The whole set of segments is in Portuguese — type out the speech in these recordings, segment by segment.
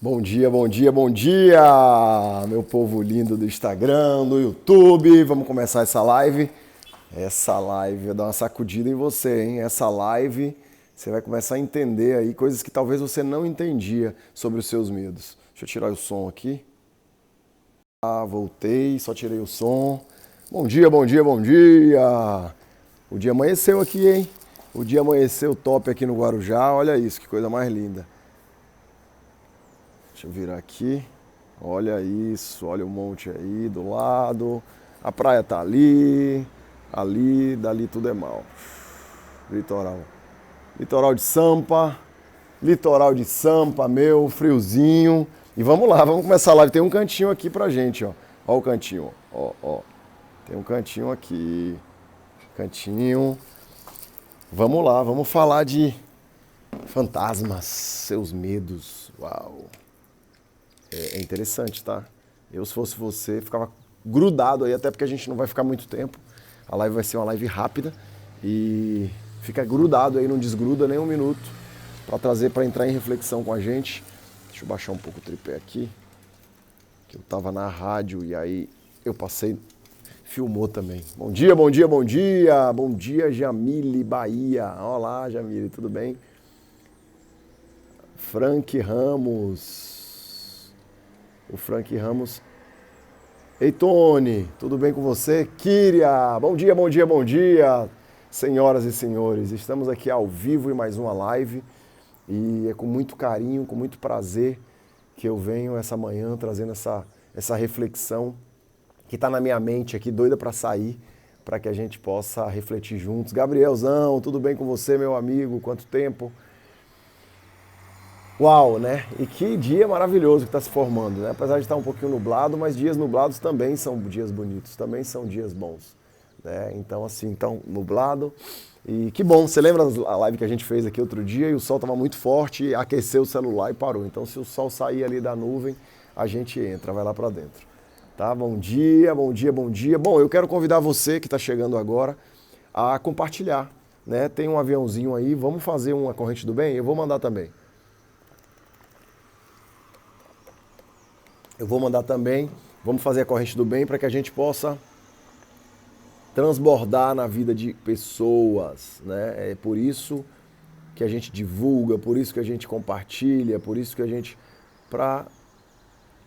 Bom dia, bom dia, bom dia, meu povo lindo do Instagram, do YouTube. Vamos começar essa live. Essa live vai dar uma sacudida em você, hein? Essa live você vai começar a entender aí coisas que talvez você não entendia sobre os seus medos. Deixa eu tirar o som aqui. Voltei, só tirei o som. Bom dia, bom dia, bom dia. O dia amanheceu aqui, hein? O dia amanheceu top aqui no Guarujá. Olha isso, que coisa mais linda. Deixa eu virar aqui. Olha isso, olha o monte aí do lado. A praia tá ali, dali tudo é mal. Litoral. Litoral de Sampa, meu, friozinho. E vamos lá, vamos começar a live. Tem um cantinho aqui pra gente, ó. Ó o cantinho, ó. Tem um cantinho aqui. Cantinho. Vamos lá, vamos falar de fantasmas, seus medos. Uau. É interessante, tá? Eu, se fosse você, ficava grudado aí, até porque a gente não vai ficar muito tempo. A live vai ser uma live rápida e fica grudado aí, não desgruda nem um minuto para trazer, para entrar em reflexão com a gente. Deixa eu baixar um pouco o tripé aqui, que eu tava na rádio e aí eu passei, filmou também. Bom dia, bom dia, bom dia! Bom dia, Jamile, Bahia. Olá, Jamile, tudo bem? Frank Ramos. O Frank Ramos. Ei, Tony, tudo bem com você? Kíria, bom dia, bom dia, bom dia. Senhoras e senhores, estamos aqui ao vivo em mais uma live e é com muito carinho, com muito prazer que eu venho essa manhã trazendo essa reflexão que está na minha mente aqui, doida para sair, para que a gente possa refletir juntos. Gabrielzão, tudo bem com você, meu amigo? Quanto tempo? Uau, né? E que dia maravilhoso que está se formando, né? Apesar de estar um pouquinho nublado, mas dias nublados também são dias bonitos, também são dias bons, né? Então, assim, nublado. E que bom, você lembra a live que a gente fez aqui outro dia e o sol estava muito forte, aqueceu o celular e parou. Então, se o sol sair ali da nuvem, a gente entra, vai lá para dentro. Tá? Bom dia, bom dia, bom dia. Bom, eu quero convidar você que está chegando agora a compartilhar, né? Tem um aviãozinho aí, vamos fazer uma corrente do bem? Eu vou mandar também. Eu vou mandar também, vamos fazer a corrente do bem para que a gente possa transbordar na vida de pessoas, né? É por isso que a gente divulga, por isso que a gente compartilha, por isso que a gente...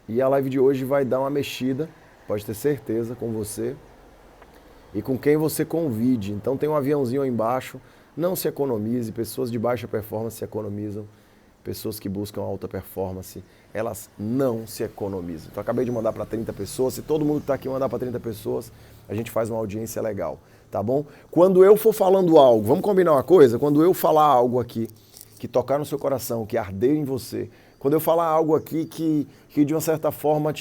E a live de hoje vai dar uma mexida, pode ter certeza, com você e com quem você convide. Então tem um aviãozinho aí embaixo, não se economize, pessoas de baixa performance se economizam. Pessoas que buscam alta performance, elas não se economizam. Então, acabei de mandar para 30 pessoas. Se todo mundo que está aqui mandar para 30 pessoas, a gente faz uma audiência legal, tá bom? Quando eu for falando algo, vamos combinar uma coisa? Quando eu falar algo aqui que tocar no seu coração, que arder em você, quando eu falar algo aqui que de uma certa forma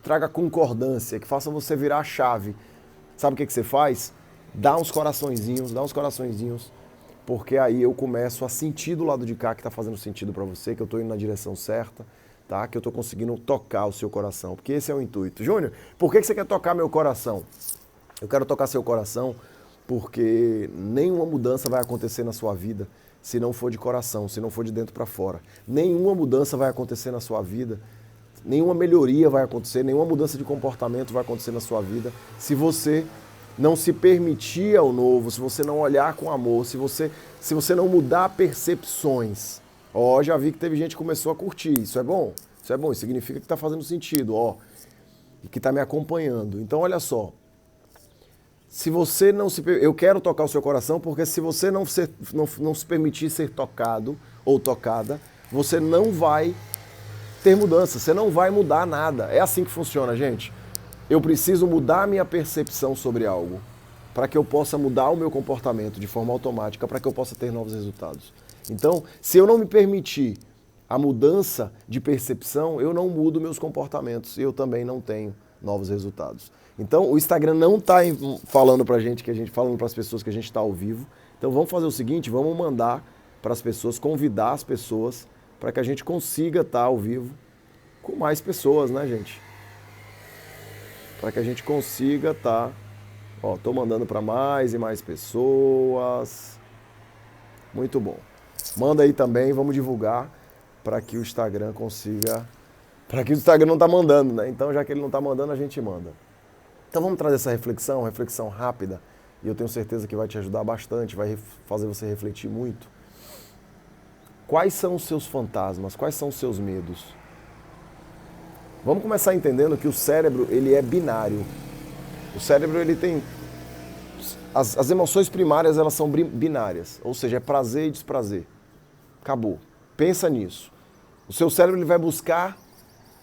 traga concordância, que faça você virar a chave, sabe o que você faz? Dá uns coraçõezinhos, porque aí eu começo a sentir do lado de cá que está fazendo sentido para você, que eu estou indo na direção certa, tá? Que eu estou conseguindo tocar o seu coração, porque esse é o intuito. Júnior, por que você quer tocar meu coração? Eu quero tocar seu coração porque nenhuma mudança vai acontecer na sua vida se não for de coração, se não for de dentro para fora. Nenhuma mudança vai acontecer na sua vida, nenhuma melhoria vai acontecer, nenhuma mudança de comportamento vai acontecer na sua vida se você não se permitir ao novo, se você não olhar com amor, se você não mudar percepções. Ó, já vi que teve gente que começou a curtir, isso é bom, isso significa que está fazendo sentido, ó, e que está me acompanhando. Então, olha só, se você não se... Eu quero tocar o seu coração, porque se você não se permitir ser tocado ou tocada, você não vai ter mudança, você não vai mudar nada. É assim que funciona, gente. Eu preciso mudar a minha percepção sobre algo para que eu possa mudar o meu comportamento de forma automática, para que eu possa ter novos resultados. Então, se eu não me permitir a mudança de percepção, eu não mudo meus comportamentos e eu também não tenho novos resultados. Então, o Instagram não está falando para falando para as pessoas que a gente está ao vivo. Então, vamos fazer o seguinte, vamos mandar para as pessoas, convidar as pessoas para que a gente consiga estar ao vivo com mais pessoas, né, gente? Para que a gente consiga estar... Ó, tô mandando para mais e mais pessoas. Muito bom. Manda aí também, vamos divulgar. para que o Instagram consiga... Para que o Instagram não está mandando, né? Então, já que ele não está mandando, a gente manda. Então, vamos trazer essa reflexão rápida, e eu tenho certeza que vai te ajudar bastante, vai fazer você refletir muito. Quais são os seus fantasmas? Quais são os seus medos? Vamos começar entendendo que o cérebro, ele é binário. O cérebro, ele tem... As emoções primárias, elas são binárias, ou seja, é prazer e desprazer. Acabou. Pensa nisso. O seu cérebro, ele vai buscar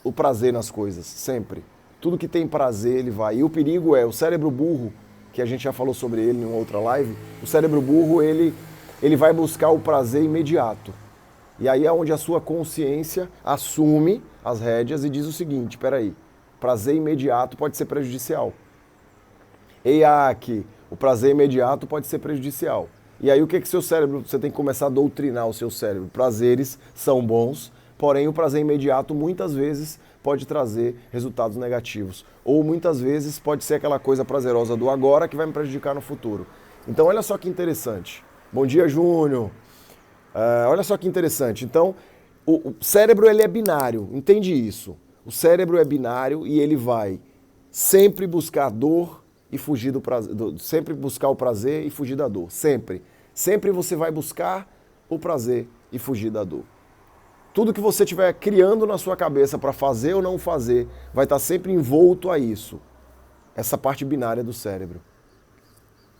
o prazer nas coisas, sempre. Tudo que tem prazer, ele vai. E o perigo é, o cérebro burro, que a gente já falou sobre ele em uma outra live, o cérebro burro, ele vai buscar o prazer imediato. E aí é onde a sua consciência assume as rédeas e diz o seguinte, peraí, prazer imediato pode ser prejudicial. Que o prazer imediato pode ser prejudicial. E aí o que seu cérebro, você tem que começar a doutrinar o seu cérebro. Prazeres são bons, porém o prazer imediato muitas vezes pode trazer resultados negativos. Ou muitas vezes pode ser aquela coisa prazerosa do agora que vai me prejudicar no futuro. Então olha só que interessante. Bom dia, Júnior. Olha só que interessante. Então, o cérebro, ele é binário, entende isso? O cérebro é binário e ele vai sempre buscar dor e fugir do prazer, sempre buscar o prazer e fugir da dor, sempre. Sempre você vai buscar o prazer e fugir da dor. Tudo que você estiver criando na sua cabeça para fazer ou não fazer, vai estar sempre envolto a isso. Essa parte binária do cérebro.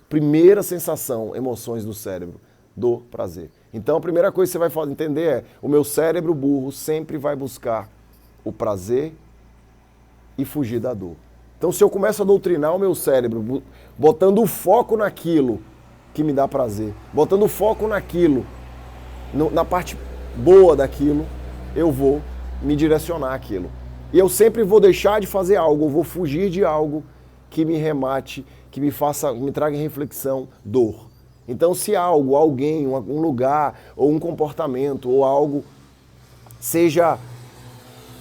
Primeira sensação, emoções do cérebro, dor, prazer. Então a primeira coisa que você vai entender é, o meu cérebro burro sempre vai buscar o prazer e fugir da dor. Então se eu começo a doutrinar o meu cérebro, botando o foco naquilo que me dá prazer, botando o foco naquilo, na parte boa daquilo, eu vou me direcionar àquilo. E eu sempre vou deixar de fazer algo, eu vou fugir de algo que me remate, que me traga em reflexão dor. Então, se algo, alguém, um lugar, ou um comportamento, ou algo,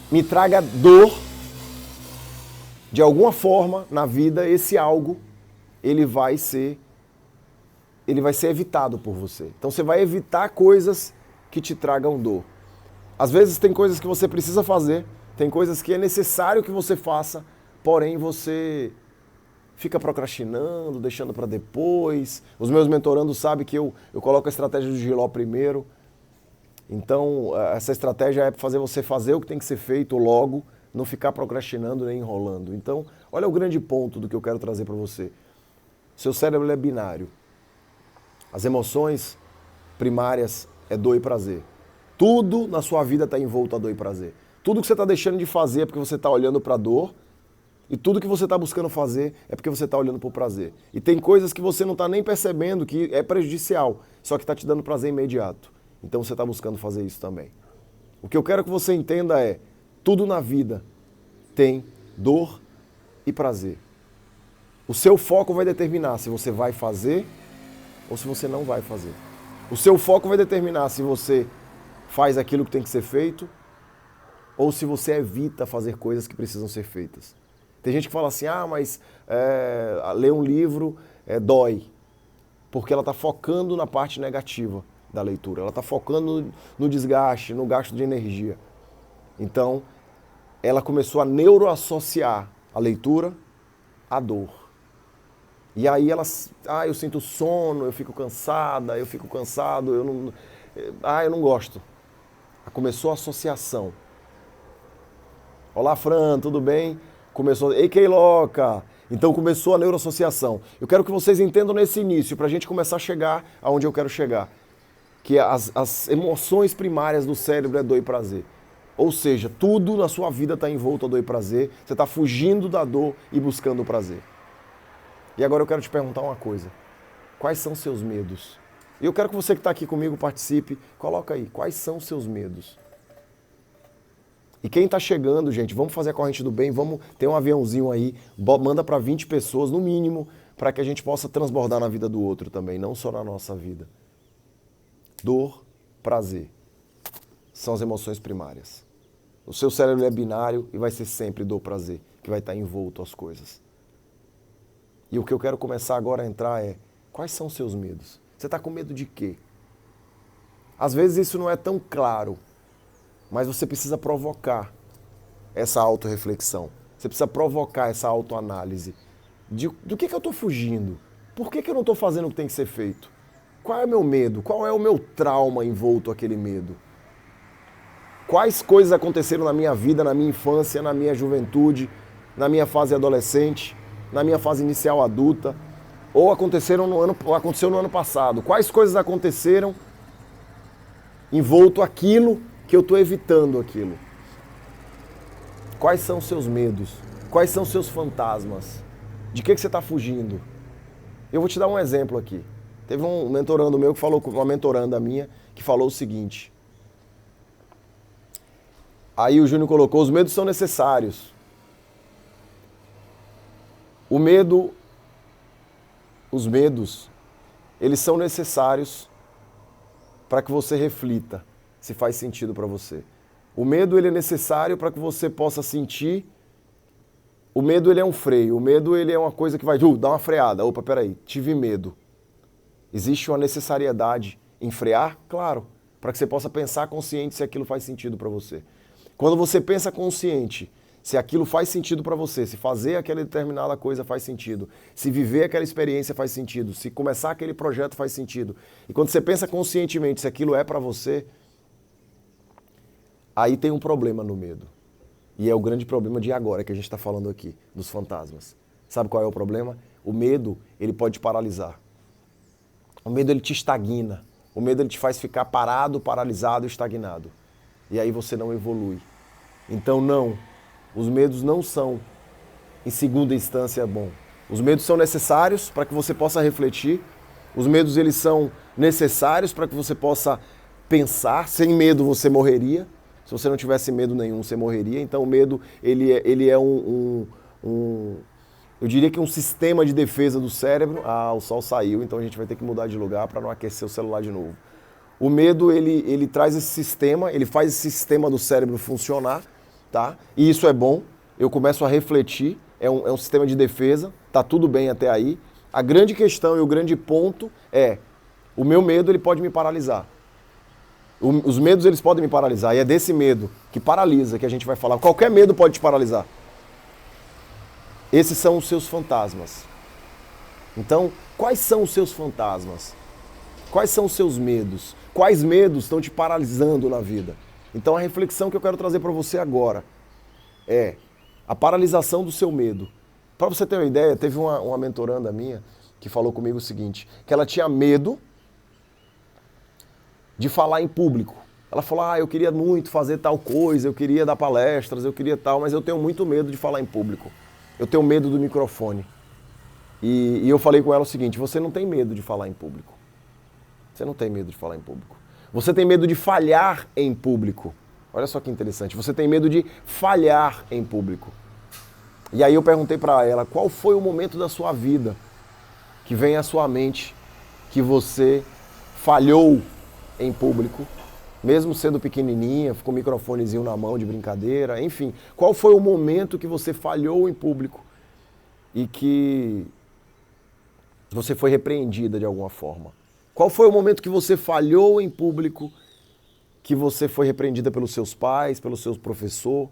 me traga dor, de alguma forma, na vida, esse algo, ele vai ser evitado por você. Então, você vai evitar coisas que te tragam dor. Às vezes, tem coisas que você precisa fazer, tem coisas que é necessário que você faça, porém, você fica procrastinando, deixando para depois. Os meus mentorandos sabem que eu coloco a estratégia do Giló primeiro. Então, essa estratégia é para fazer você fazer o que tem que ser feito logo, não ficar procrastinando nem enrolando. Então, olha o grande ponto do que eu quero trazer para você. Seu cérebro é binário. As emoções primárias é dor e prazer. Tudo na sua vida está envolto a dor e prazer. Tudo que você está deixando de fazer é porque você está olhando para a dor, e tudo que você está buscando fazer é porque você está olhando para o prazer. E tem coisas que você não está nem percebendo que é prejudicial, só que está te dando prazer imediato. Então você está buscando fazer isso também. O que eu quero que você entenda é, tudo na vida tem dor e prazer. O seu foco vai determinar se você vai fazer ou se você não vai fazer. O seu foco vai determinar se você faz aquilo que tem que ser feito ou se você evita fazer coisas que precisam ser feitas. Tem gente que fala assim, mas ler um livro dói, porque ela está focando na parte negativa da leitura, ela está focando no desgaste, no gasto de energia. Então, ela começou a neuroassociar a leitura à dor. E aí eu sinto sono, eu fico cansada, eu não gosto. Começou a associação. Olá, Fran, tudo bem? Começou, ei, Keiloca. Então começou a neuroassociação. Eu quero que vocês entendam nesse início, para a gente começar a chegar aonde eu quero chegar. Que as emoções primárias do cérebro é dor e prazer. Ou seja, tudo na sua vida está envolto a dor e prazer. Você está fugindo da dor e buscando o prazer. E agora eu quero te perguntar uma coisa. Quais são seus medos? E eu quero que você que está aqui comigo participe. Coloca aí, quais são seus medos? E quem está chegando, gente, vamos fazer a corrente do bem, vamos ter um aviãozinho aí, manda para 20 pessoas no mínimo, para que a gente possa transbordar na vida do outro também, não só na nossa vida. Dor, prazer, são as emoções primárias. O seu cérebro é binário e vai ser sempre dor, prazer, que vai estar envolto às coisas. E o que eu quero começar agora a entrar é, quais são os seus medos? Você está com medo de quê? Às vezes isso não é tão claro. Mas você precisa provocar essa autorreflexão. Você precisa provocar essa autoanálise. Do que eu estou fugindo? Por que eu não estou fazendo o que tem que ser feito? Qual é o meu medo? Qual é o meu trauma envolto àquele medo? Quais coisas aconteceram na minha vida, na minha infância, na minha juventude, na minha fase adolescente, na minha fase inicial adulta, ou aconteceu no ano passado? Quais coisas aconteceram envolto aquilo que eu estou evitando aquilo? Quais são os seus medos? Quais são os seus fantasmas? De que você está fugindo? Eu vou te dar um exemplo aqui. Teve um mentorando meu que falou, uma mentoranda minha, que falou o seguinte. Aí o Júnior colocou, os medos são necessários. Os medos, eles são necessários para que você reflita se faz sentido para você. O medo, ele é necessário para que você possa sentir. O medo, ele é um freio. O medo, ele é uma coisa que vai dar uma freada. Opa, peraí, tive medo. Existe uma necessariedade em frear? Claro, para que você possa pensar consciente se aquilo faz sentido para você. Quando você pensa consciente, se aquilo faz sentido para você, se fazer aquela determinada coisa faz sentido, se viver aquela experiência faz sentido, se começar aquele projeto faz sentido. E quando você pensa conscientemente se aquilo é para você, aí tem um problema no medo. E é o grande problema de agora que a gente está falando aqui, dos fantasmas. Sabe qual é o problema? O medo, ele pode te paralisar. O medo, ele te estagna. O medo, ele te faz ficar parado, paralisado, estagnado. E aí você não evolui. Então não, os medos não são, em segunda instância, bom. Os medos são necessários para que você possa refletir. Os medos, eles são necessários para que você possa pensar. Sem medo você morreria. Se você não tivesse medo nenhum, você morreria. Então o medo, ele é eu diria que um sistema de defesa do cérebro. Ah, o sol saiu, então a gente vai ter que mudar de lugar para não aquecer o celular de novo. O medo, ele traz esse sistema, ele faz esse sistema do cérebro funcionar, tá? E isso é bom, eu começo a refletir, é um sistema de defesa, tá tudo bem até aí. A grande questão e o grande ponto é, o meu medo, ele pode me paralisar. Os medos, eles podem me paralisar, e é desse medo que paralisa que a gente vai falar. Qualquer medo pode te paralisar. Esses são os seus fantasmas. Então, quais são os seus fantasmas? Quais são os seus medos? Quais medos estão te paralisando na vida? Então a reflexão que eu quero trazer para você agora é a paralisação do seu medo. Para você ter uma ideia, teve uma mentoranda minha que falou comigo o seguinte, que ela tinha medo de falar em público. Ela falou, eu queria muito fazer tal coisa, eu queria dar palestras, eu queria tal, mas eu tenho muito medo de falar em público. Eu tenho medo do microfone. E eu falei com ela o seguinte, você não tem medo de falar em público. Você não tem medo de falar em público. Você tem medo de falhar em público. Olha só que interessante. Você tem medo de falhar em público. E aí eu perguntei para ela, qual foi o momento da sua vida que vem à sua mente que você falhou em público, mesmo sendo pequenininha, com o microfonezinho na mão de brincadeira, enfim. Qual foi o momento que você falhou em público e que você foi repreendida de alguma forma? Qual foi o momento que você falhou em público, que você foi repreendida pelos seus pais, pelo seu professor,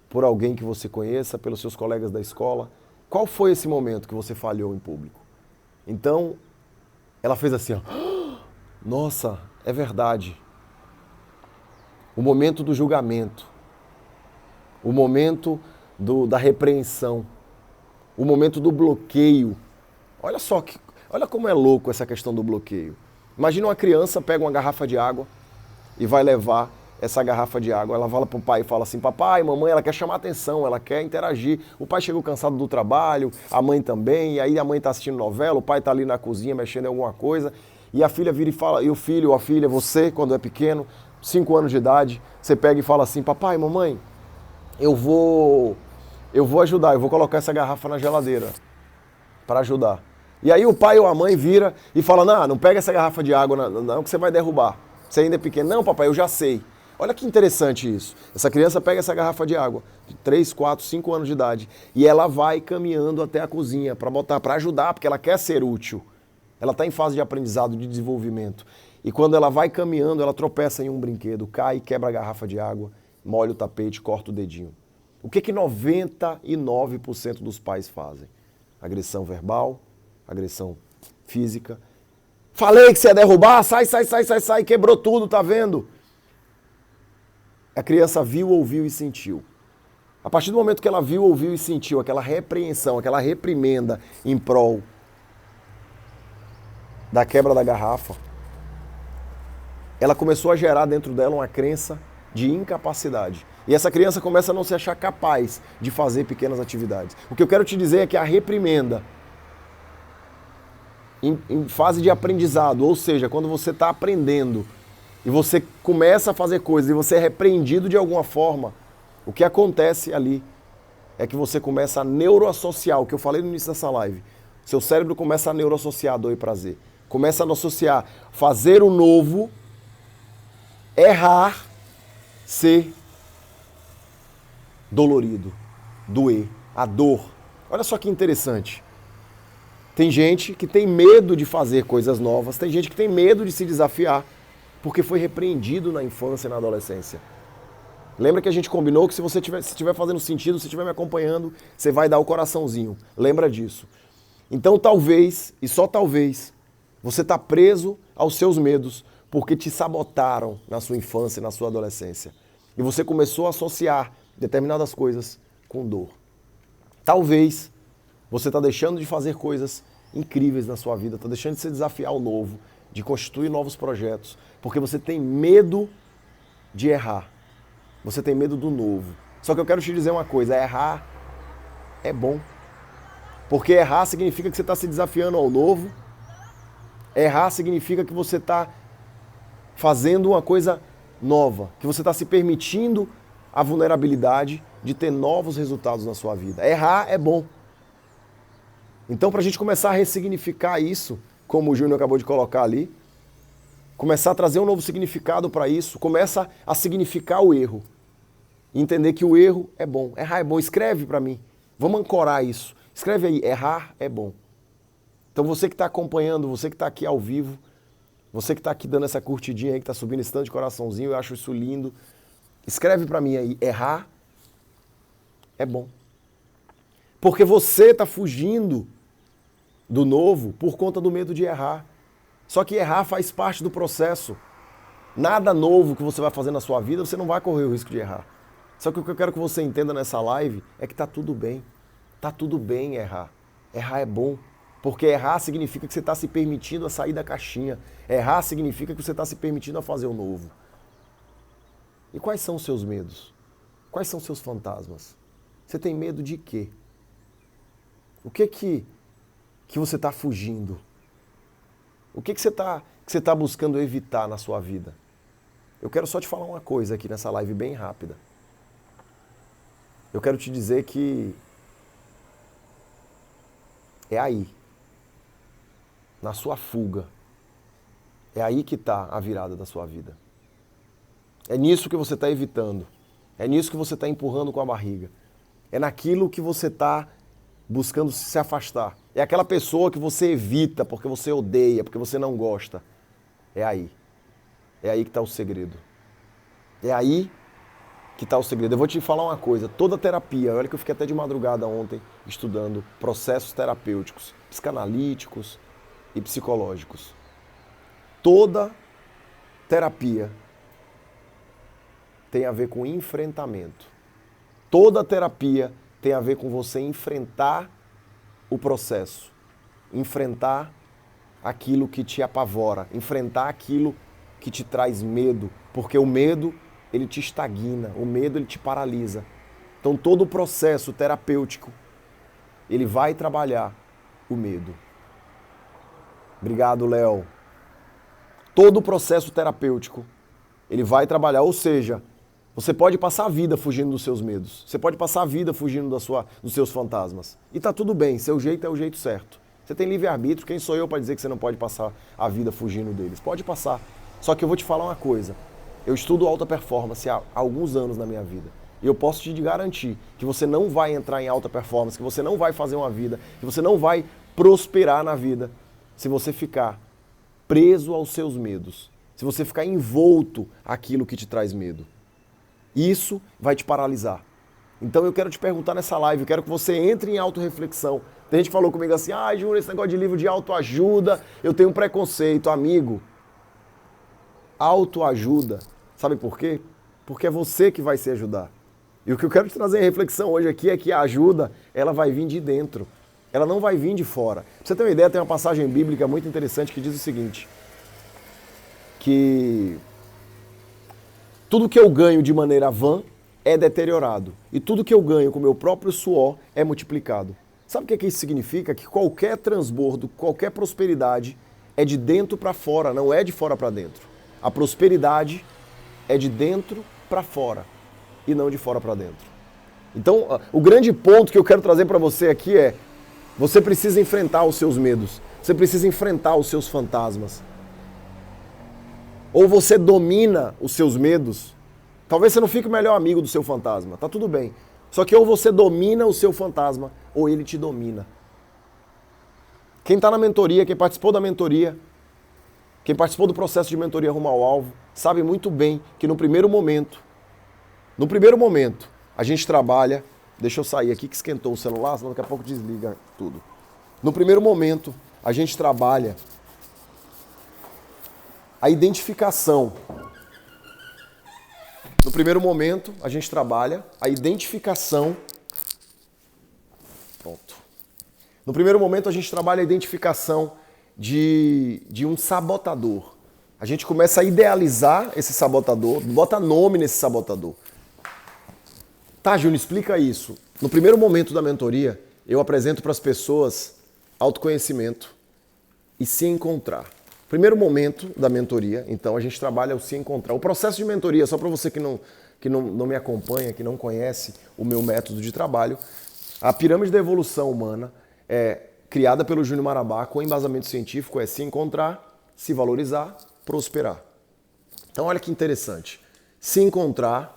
por alguém que você conheça, pelos seus colegas da escola? Qual foi esse momento que você falhou em público? Então, ela fez assim, nossa, é verdade. O momento do julgamento, o momento da repreensão, o momento do bloqueio. Olha como é louco essa questão do bloqueio. Imagina uma criança pega uma garrafa de água e vai levar essa garrafa de água. Ela fala pro pai e fala assim, papai, mamãe, ela quer chamar atenção, ela quer interagir. O pai chegou cansado do trabalho, a mãe também, e aí a mãe tá assistindo novela, o pai tá ali na cozinha mexendo em alguma coisa, e a filha vira e fala, e o filho ou a filha, você, quando é pequeno, 5 anos de idade, você pega e fala assim, papai, mamãe, eu vou ajudar, eu vou colocar essa garrafa na geladeira para ajudar. E aí o pai ou a mãe vira e fala, não pega essa garrafa de água não, que você vai derrubar. Você ainda é pequeno. Não, papai, eu já sei. Olha que interessante isso. Essa criança pega essa garrafa de água, de 3, 4, 5 anos de idade, e ela vai caminhando até a cozinha para ajudar, porque ela quer ser útil. Ela está em fase de aprendizado, de desenvolvimento. E quando ela vai caminhando, ela tropeça em um brinquedo, cai, quebra a garrafa de água, molha o tapete, corta o dedinho. O que 99% dos pais fazem? Agressão verbal, agressão física. Falei que você ia derrubar, sai, quebrou tudo, tá vendo? A criança viu, ouviu e sentiu. A partir do momento que ela viu, ouviu e sentiu aquela repreensão, aquela reprimenda em prol da quebra da garrafa, ela começou a gerar dentro dela uma crença de incapacidade. E essa criança começa a não se achar capaz de fazer pequenas atividades. O que eu quero te dizer é que a reprimenda, em fase de aprendizado, ou seja, quando você está aprendendo e você começa a fazer coisas e você é repreendido de alguma forma, o que acontece ali é que você começa a neuroassociar, o que eu falei no início dessa live. Seu cérebro começa a neuroassociar dor e prazer. Começa a associar fazer o novo, errar, ser dolorido, doer, a dor. Olha só que interessante. Tem gente que tem medo de fazer coisas novas, tem gente que tem medo de se desafiar, porque foi repreendido na infância e na adolescência. Lembra que a gente combinou que se você estiver fazendo sentido, se estiver me acompanhando, você vai dar o coraçãozinho. Lembra disso. Então talvez, e só talvez, você está preso aos seus medos, porque te sabotaram na sua infância e na sua adolescência. E você começou a associar determinadas coisas com dor. Talvez você está deixando de fazer coisas incríveis na sua vida, está deixando de se desafiar ao novo, de constituir novos projetos, porque você tem medo de errar. Você tem medo do novo. Só que eu quero te dizer uma coisa, errar é bom. Porque errar significa que você está se desafiando ao novo. Errar significa que você está fazendo uma coisa nova, que você está se permitindo a vulnerabilidade de ter novos resultados na sua vida. Errar é bom. Então, para a gente começar a ressignificar isso, como o Júnior acabou de colocar ali, começar a trazer um novo significado para isso, começa a significar o erro. E entender que o erro é bom. Errar é bom. Escreve para mim. Vamos ancorar isso. Escreve aí, errar é bom. Então você que está acompanhando, você que está aqui ao vivo, você que está aqui dando essa curtidinha aí, que está subindo esse tanto de coraçãozinho, eu acho isso lindo. Escreve para mim aí, errar é bom. Porque você está fugindo do novo por conta do medo de errar. Só que errar faz parte do processo. Nada novo que você vai fazer na sua vida, você não vai correr o risco de errar. Só que o que eu quero que você entenda nessa live é que está tudo bem. Está tudo bem errar. Errar é bom. Porque errar significa que você está se permitindo a sair da caixinha. Errar significa que você está se permitindo a fazer o novo. E quais são os seus medos? Quais são os seus fantasmas? Você tem medo de quê? O que você está fugindo? O que você tá buscando evitar na sua vida? Eu quero só te falar uma coisa aqui nessa live bem rápida. Eu quero te dizer que é aí, na sua fuga, é aí que está a virada da sua vida. É nisso que você está evitando. É nisso que você está empurrando com a barriga. É naquilo que você está buscando se afastar. É aquela pessoa que você evita porque você odeia, porque você não gosta. É aí. É aí que está o segredo. É aí que está o segredo. Eu vou te falar uma coisa. Toda terapia, olha que eu fiquei até de madrugada ontem estudando processos terapêuticos, psicanalíticos e psicológicos. Toda terapia tem a ver com enfrentamento. Toda terapia tem a ver com você enfrentar o processo, enfrentar aquilo que te apavora, enfrentar aquilo que te traz medo, porque o medo, ele te estagna, o medo, ele te paralisa. Então todo o processo terapêutico, ele vai trabalhar o medo. Obrigado, Léo. Todo o processo terapêutico, ele vai trabalhar, ou seja, você pode passar a vida fugindo dos seus medos. Você pode passar a vida fugindo dos seus fantasmas. E tá tudo bem, seu jeito é o jeito certo. Você tem livre-arbítrio, quem sou eu para dizer que você não pode passar a vida fugindo deles? Pode passar. Só que eu vou te falar uma coisa. Eu estudo alta performance há alguns anos na minha vida. E eu posso te garantir que você não vai entrar em alta performance, que você não vai fazer uma vida, que você não vai prosperar na vida se você ficar preso aos seus medos. se você ficar envolto àquilo que te traz medo. Isso vai te paralisar. Então eu quero te perguntar nessa live, eu quero que você entre em autorreflexão. Tem gente que falou comigo assim, Júnior, esse negócio de livro de autoajuda, eu tenho um preconceito. Amigo, autoajuda, sabe por quê? Porque é você que vai se ajudar. E o que eu quero te trazer em reflexão hoje aqui é que a ajuda, ela vai vir de dentro. Ela não vai vir de fora. Pra você ter uma ideia, tem uma passagem bíblica muito interessante que diz o seguinte, que tudo que eu ganho de maneira vã é deteriorado. E tudo que eu ganho com o meu próprio suor é multiplicado. Sabe o que isso significa? Que qualquer transbordo, qualquer prosperidade é de dentro para fora, não é de fora para dentro. A prosperidade é de dentro para fora e não de fora para dentro. Então, o grande ponto que eu quero trazer para você aqui é: você precisa enfrentar os seus medos, você precisa enfrentar os seus fantasmas. Ou você domina os seus medos, talvez você não fique o melhor amigo do seu fantasma, tá tudo bem. Só que ou você domina o seu fantasma, ou ele te domina. Quem está na mentoria, quem participou da mentoria, quem participou do processo de mentoria rumo ao alvo, sabe muito bem que no primeiro momento, a gente trabalha, deixa eu sair aqui que esquentou o celular, senão daqui a pouco desliga tudo. No primeiro momento, a gente trabalha a identificação. No primeiro momento, a gente trabalha a identificação. Pronto. No primeiro momento, a gente trabalha a identificação de um sabotador. A gente começa a idealizar esse sabotador, bota nome nesse sabotador. Tá, Júnior, explica isso. No primeiro momento da mentoria, eu apresento para as pessoas autoconhecimento e se encontrar. Primeiro momento da mentoria, então, a gente trabalha o se encontrar. O processo de mentoria, só para você que não me acompanha, que não conhece o meu método de trabalho, a pirâmide da evolução humana é criada pelo Júnior Marabá com embasamento científico, é se encontrar, se valorizar, prosperar. Então, olha que interessante. Se encontrar,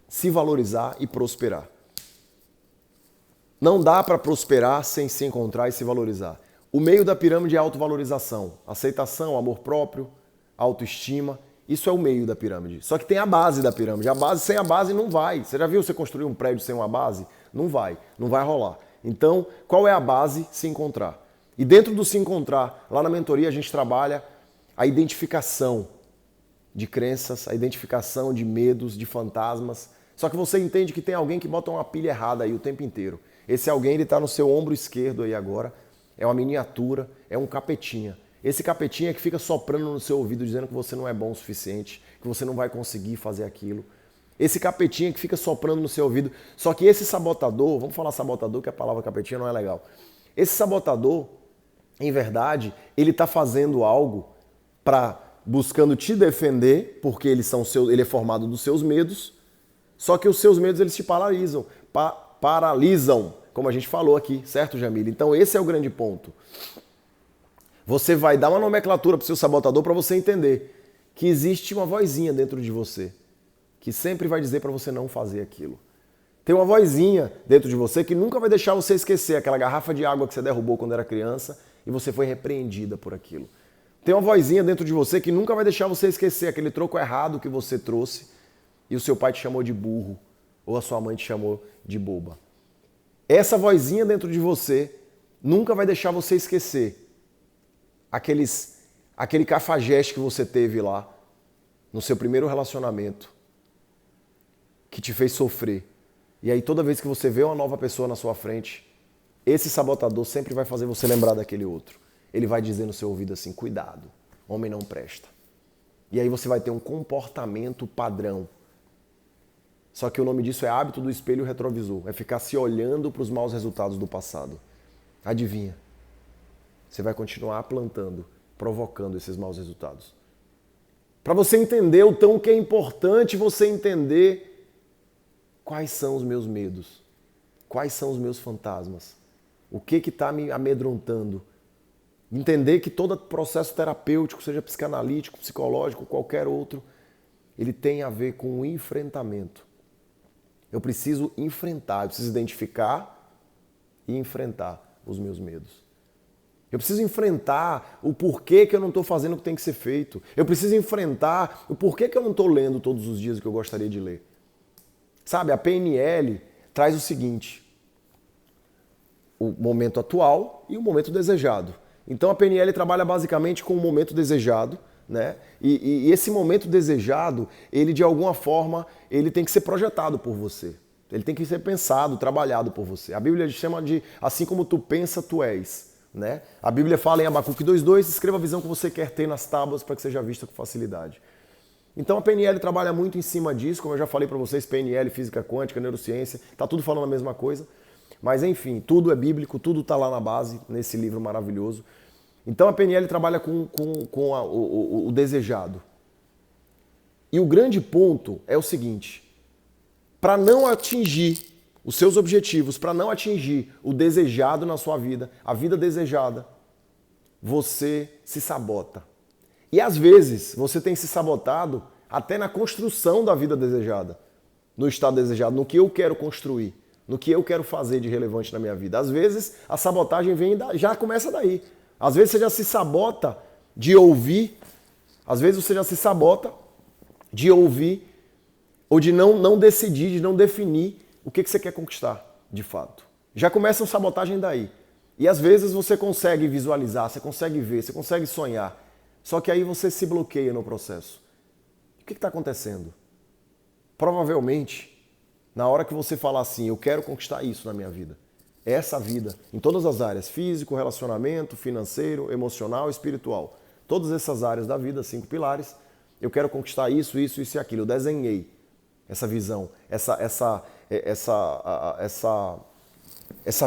se valorizar e prosperar. Não dá para prosperar sem se encontrar e se valorizar. O meio da pirâmide é a autovalorização, aceitação, amor próprio, autoestima. Isso é o meio da pirâmide. Só que tem a base da pirâmide. Sem a base não vai. Você já viu você construir um prédio sem uma base? Não vai rolar. Então, qual é a base? Se encontrar. E dentro do se encontrar, lá na mentoria a gente trabalha a identificação de crenças, a identificação de medos, de fantasmas. Só que você entende que tem alguém que bota uma pilha errada aí o tempo inteiro. Esse alguém, ele está no seu ombro esquerdo aí agora. É uma miniatura, é um capetinha. Esse capetinha é que fica soprando no seu ouvido, dizendo que você não é bom o suficiente, que você não vai conseguir fazer aquilo. Esse capetinha que fica soprando no seu ouvido. Só que esse sabotador, vamos falar sabotador, que a palavra capetinha não é legal. Esse sabotador, em verdade, ele está fazendo algo buscando te defender, porque ele é formado dos seus medos, só que os seus medos eles te paralisam. Paralisam, como a gente falou aqui, certo, Jamila? Então esse é o grande ponto. Você vai dar uma nomenclatura para o seu sabotador para você entender que existe uma vozinha dentro de você que sempre vai dizer para você não fazer aquilo. Tem uma vozinha dentro de você que nunca vai deixar você esquecer aquela garrafa de água que você derrubou quando era criança e você foi repreendida por aquilo. Tem uma vozinha dentro de você que nunca vai deixar você esquecer aquele troco errado que você trouxe e o seu pai te chamou de burro ou a sua mãe te chamou de boba. Essa vozinha dentro de você nunca vai deixar você esquecer aquele cafajeste que você teve lá no seu primeiro relacionamento que te fez sofrer. E aí toda vez que você vê uma nova pessoa na sua frente, esse sabotador sempre vai fazer você lembrar daquele outro. Ele vai dizer no seu ouvido assim, cuidado, homem não presta. E aí você vai ter um comportamento padrão. Só que o nome disso é hábito do espelho retrovisor. É ficar se olhando para os maus resultados do passado. Adivinha? Você vai continuar plantando, provocando esses maus resultados. Para você entender o tão que é importante você entender quais são os meus medos, quais são os meus fantasmas, o que está me amedrontando. Entender que todo processo terapêutico, seja psicanalítico, psicológico, qualquer outro, ele tem a ver com o enfrentamento. Eu preciso enfrentar, eu preciso identificar e enfrentar os meus medos. Eu preciso enfrentar o porquê que eu não estou fazendo o que tem que ser feito. Eu preciso enfrentar o porquê que eu não estou lendo todos os dias o que eu gostaria de ler. Sabe, a PNL traz o seguinte: o momento atual e o momento desejado. Então a PNL trabalha basicamente com o momento desejado, né? E esse momento desejado, ele de alguma forma, ele tem que ser projetado por você. Ele tem que ser pensado, trabalhado por você. A Bíblia chama de assim como tu pensa, tu és. Né? A Bíblia fala em Abacuque 2:2, escreva a visão que você quer ter nas tábuas para que seja vista com facilidade. Então a PNL trabalha muito em cima disso, como eu já falei para vocês, PNL, física quântica, neurociência, tá tudo falando a mesma coisa. Mas enfim, tudo é bíblico, tudo está lá na base, nesse livro maravilhoso. Então a PNL trabalha com o desejado. E o grande ponto é o seguinte: para não atingir os seus objetivos, para não atingir o desejado na sua vida, a vida desejada, você se sabota. E às vezes você tem se sabotado até na construção da vida desejada, no estado desejado, no que eu quero construir, no que eu quero fazer de relevante na minha vida. Às vezes a sabotagem já começa daí. Às vezes você já se sabota de ouvir, às vezes você já se sabota de ouvir ou de não decidir, de não definir o que você quer conquistar, de fato. Já começa a sabotagem daí. E às vezes você consegue visualizar, você consegue ver, você consegue sonhar. Só que aí você se bloqueia no processo. O que está acontecendo? Provavelmente, na hora que você falar assim, eu quero conquistar isso na minha vida, essa vida, em todas as áreas, físico, relacionamento, financeiro, emocional, espiritual, todas essas áreas da vida, 5 pilares, eu quero conquistar isso, isso, isso e aquilo. Eu desenhei essa visão, essa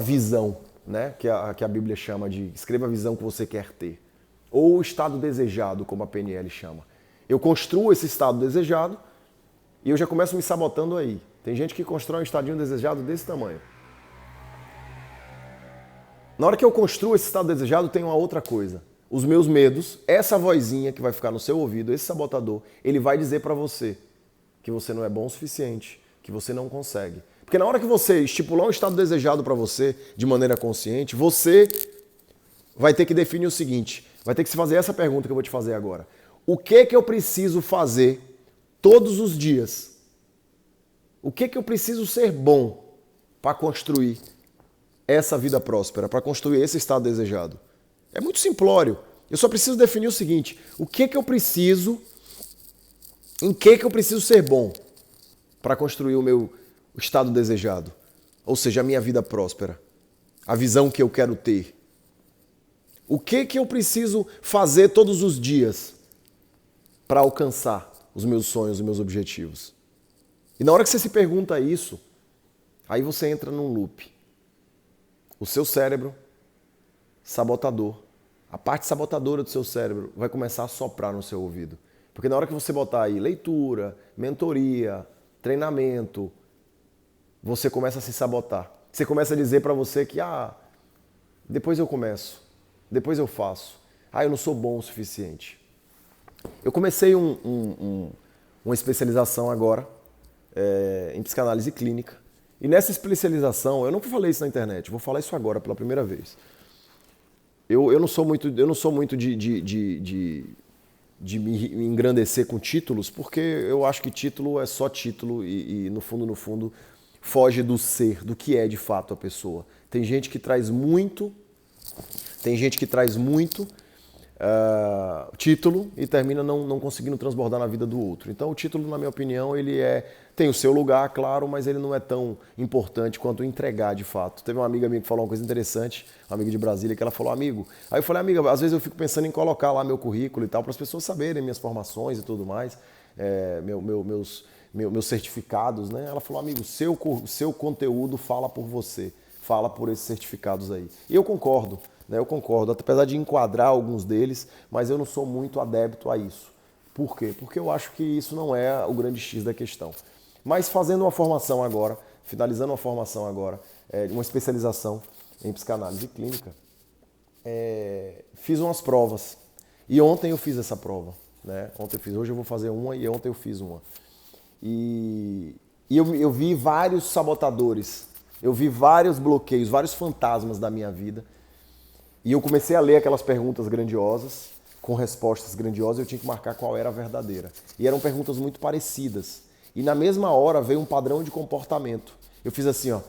visão, né, que a Bíblia chama de escreva a visão que você quer ter. Ou o estado desejado, como a PNL chama. Eu construo esse estado desejado e eu já começo me sabotando aí. Tem gente que constrói um estadinho desejado desse tamanho. Na hora que eu construo esse estado desejado, tem uma outra coisa. Os meus medos, essa vozinha que vai ficar no seu ouvido, esse sabotador, ele vai dizer pra você que você não é bom o suficiente, que você não consegue. Porque na hora que você estipular um estado desejado para você de maneira consciente, você vai ter que definir o seguinte, vai ter que se fazer essa pergunta que eu vou te fazer agora. O que eu preciso fazer todos os dias? O que eu preciso ser bom para construir essa vida próspera, para construir esse estado desejado? É muito simplório. Eu só preciso definir o seguinte, o que eu preciso, em que eu preciso ser bom para construir o meu estado desejado? Ou seja, a minha vida próspera, a visão que eu quero ter. O que eu preciso fazer todos os dias para alcançar os meus sonhos e meus objetivos? E na hora que você se pergunta isso, aí você entra num loop. O seu cérebro sabotador, a parte sabotadora do seu cérebro vai começar a soprar no seu ouvido. Porque na hora que você botar aí leitura, mentoria, treinamento, você começa a se sabotar. Você começa a dizer para você que depois eu começo, depois eu faço. Eu não sou bom o suficiente. Eu comecei uma especialização agora em psicanálise clínica. E nessa especialização, eu não falei isso na internet, vou falar isso agora pela primeira vez. Eu não sou muito de me engrandecer com títulos, porque eu acho que título é só título e no fundo, foge do ser, do que é de fato a pessoa. Tem gente que traz muito título e termina não conseguindo transbordar na vida do outro. Então o título, na minha opinião, ele tem o seu lugar, claro, mas ele não é tão importante quanto entregar de fato. Teve uma amiga minha que falou uma coisa interessante, uma amiga de Brasília, que ela falou, amigo, aí eu falei, amiga, às vezes eu fico pensando em colocar lá meu currículo e tal, para as pessoas saberem minhas formações e tudo mais, meus certificados, né? Ela falou, amigo, seu conteúdo fala por você, fala por esses certificados aí. E eu concordo. Eu concordo, apesar de enquadrar alguns deles, mas eu não sou muito adepto a isso. Por quê? Porque eu acho que isso não é o grande X da questão. Mas fazendo uma formação agora, finalizando uma formação agora, uma especialização em psicanálise clínica, fiz umas provas. E ontem eu fiz essa prova. Né? Hoje eu vou fazer uma e ontem eu fiz uma. E eu vi vários sabotadores, eu vi vários bloqueios, vários fantasmas da minha vida. E eu comecei a ler aquelas perguntas grandiosas, com respostas grandiosas, eu tinha que marcar qual era a verdadeira. E eram perguntas muito parecidas. E na mesma hora veio um padrão de comportamento. Eu fiz assim, ó.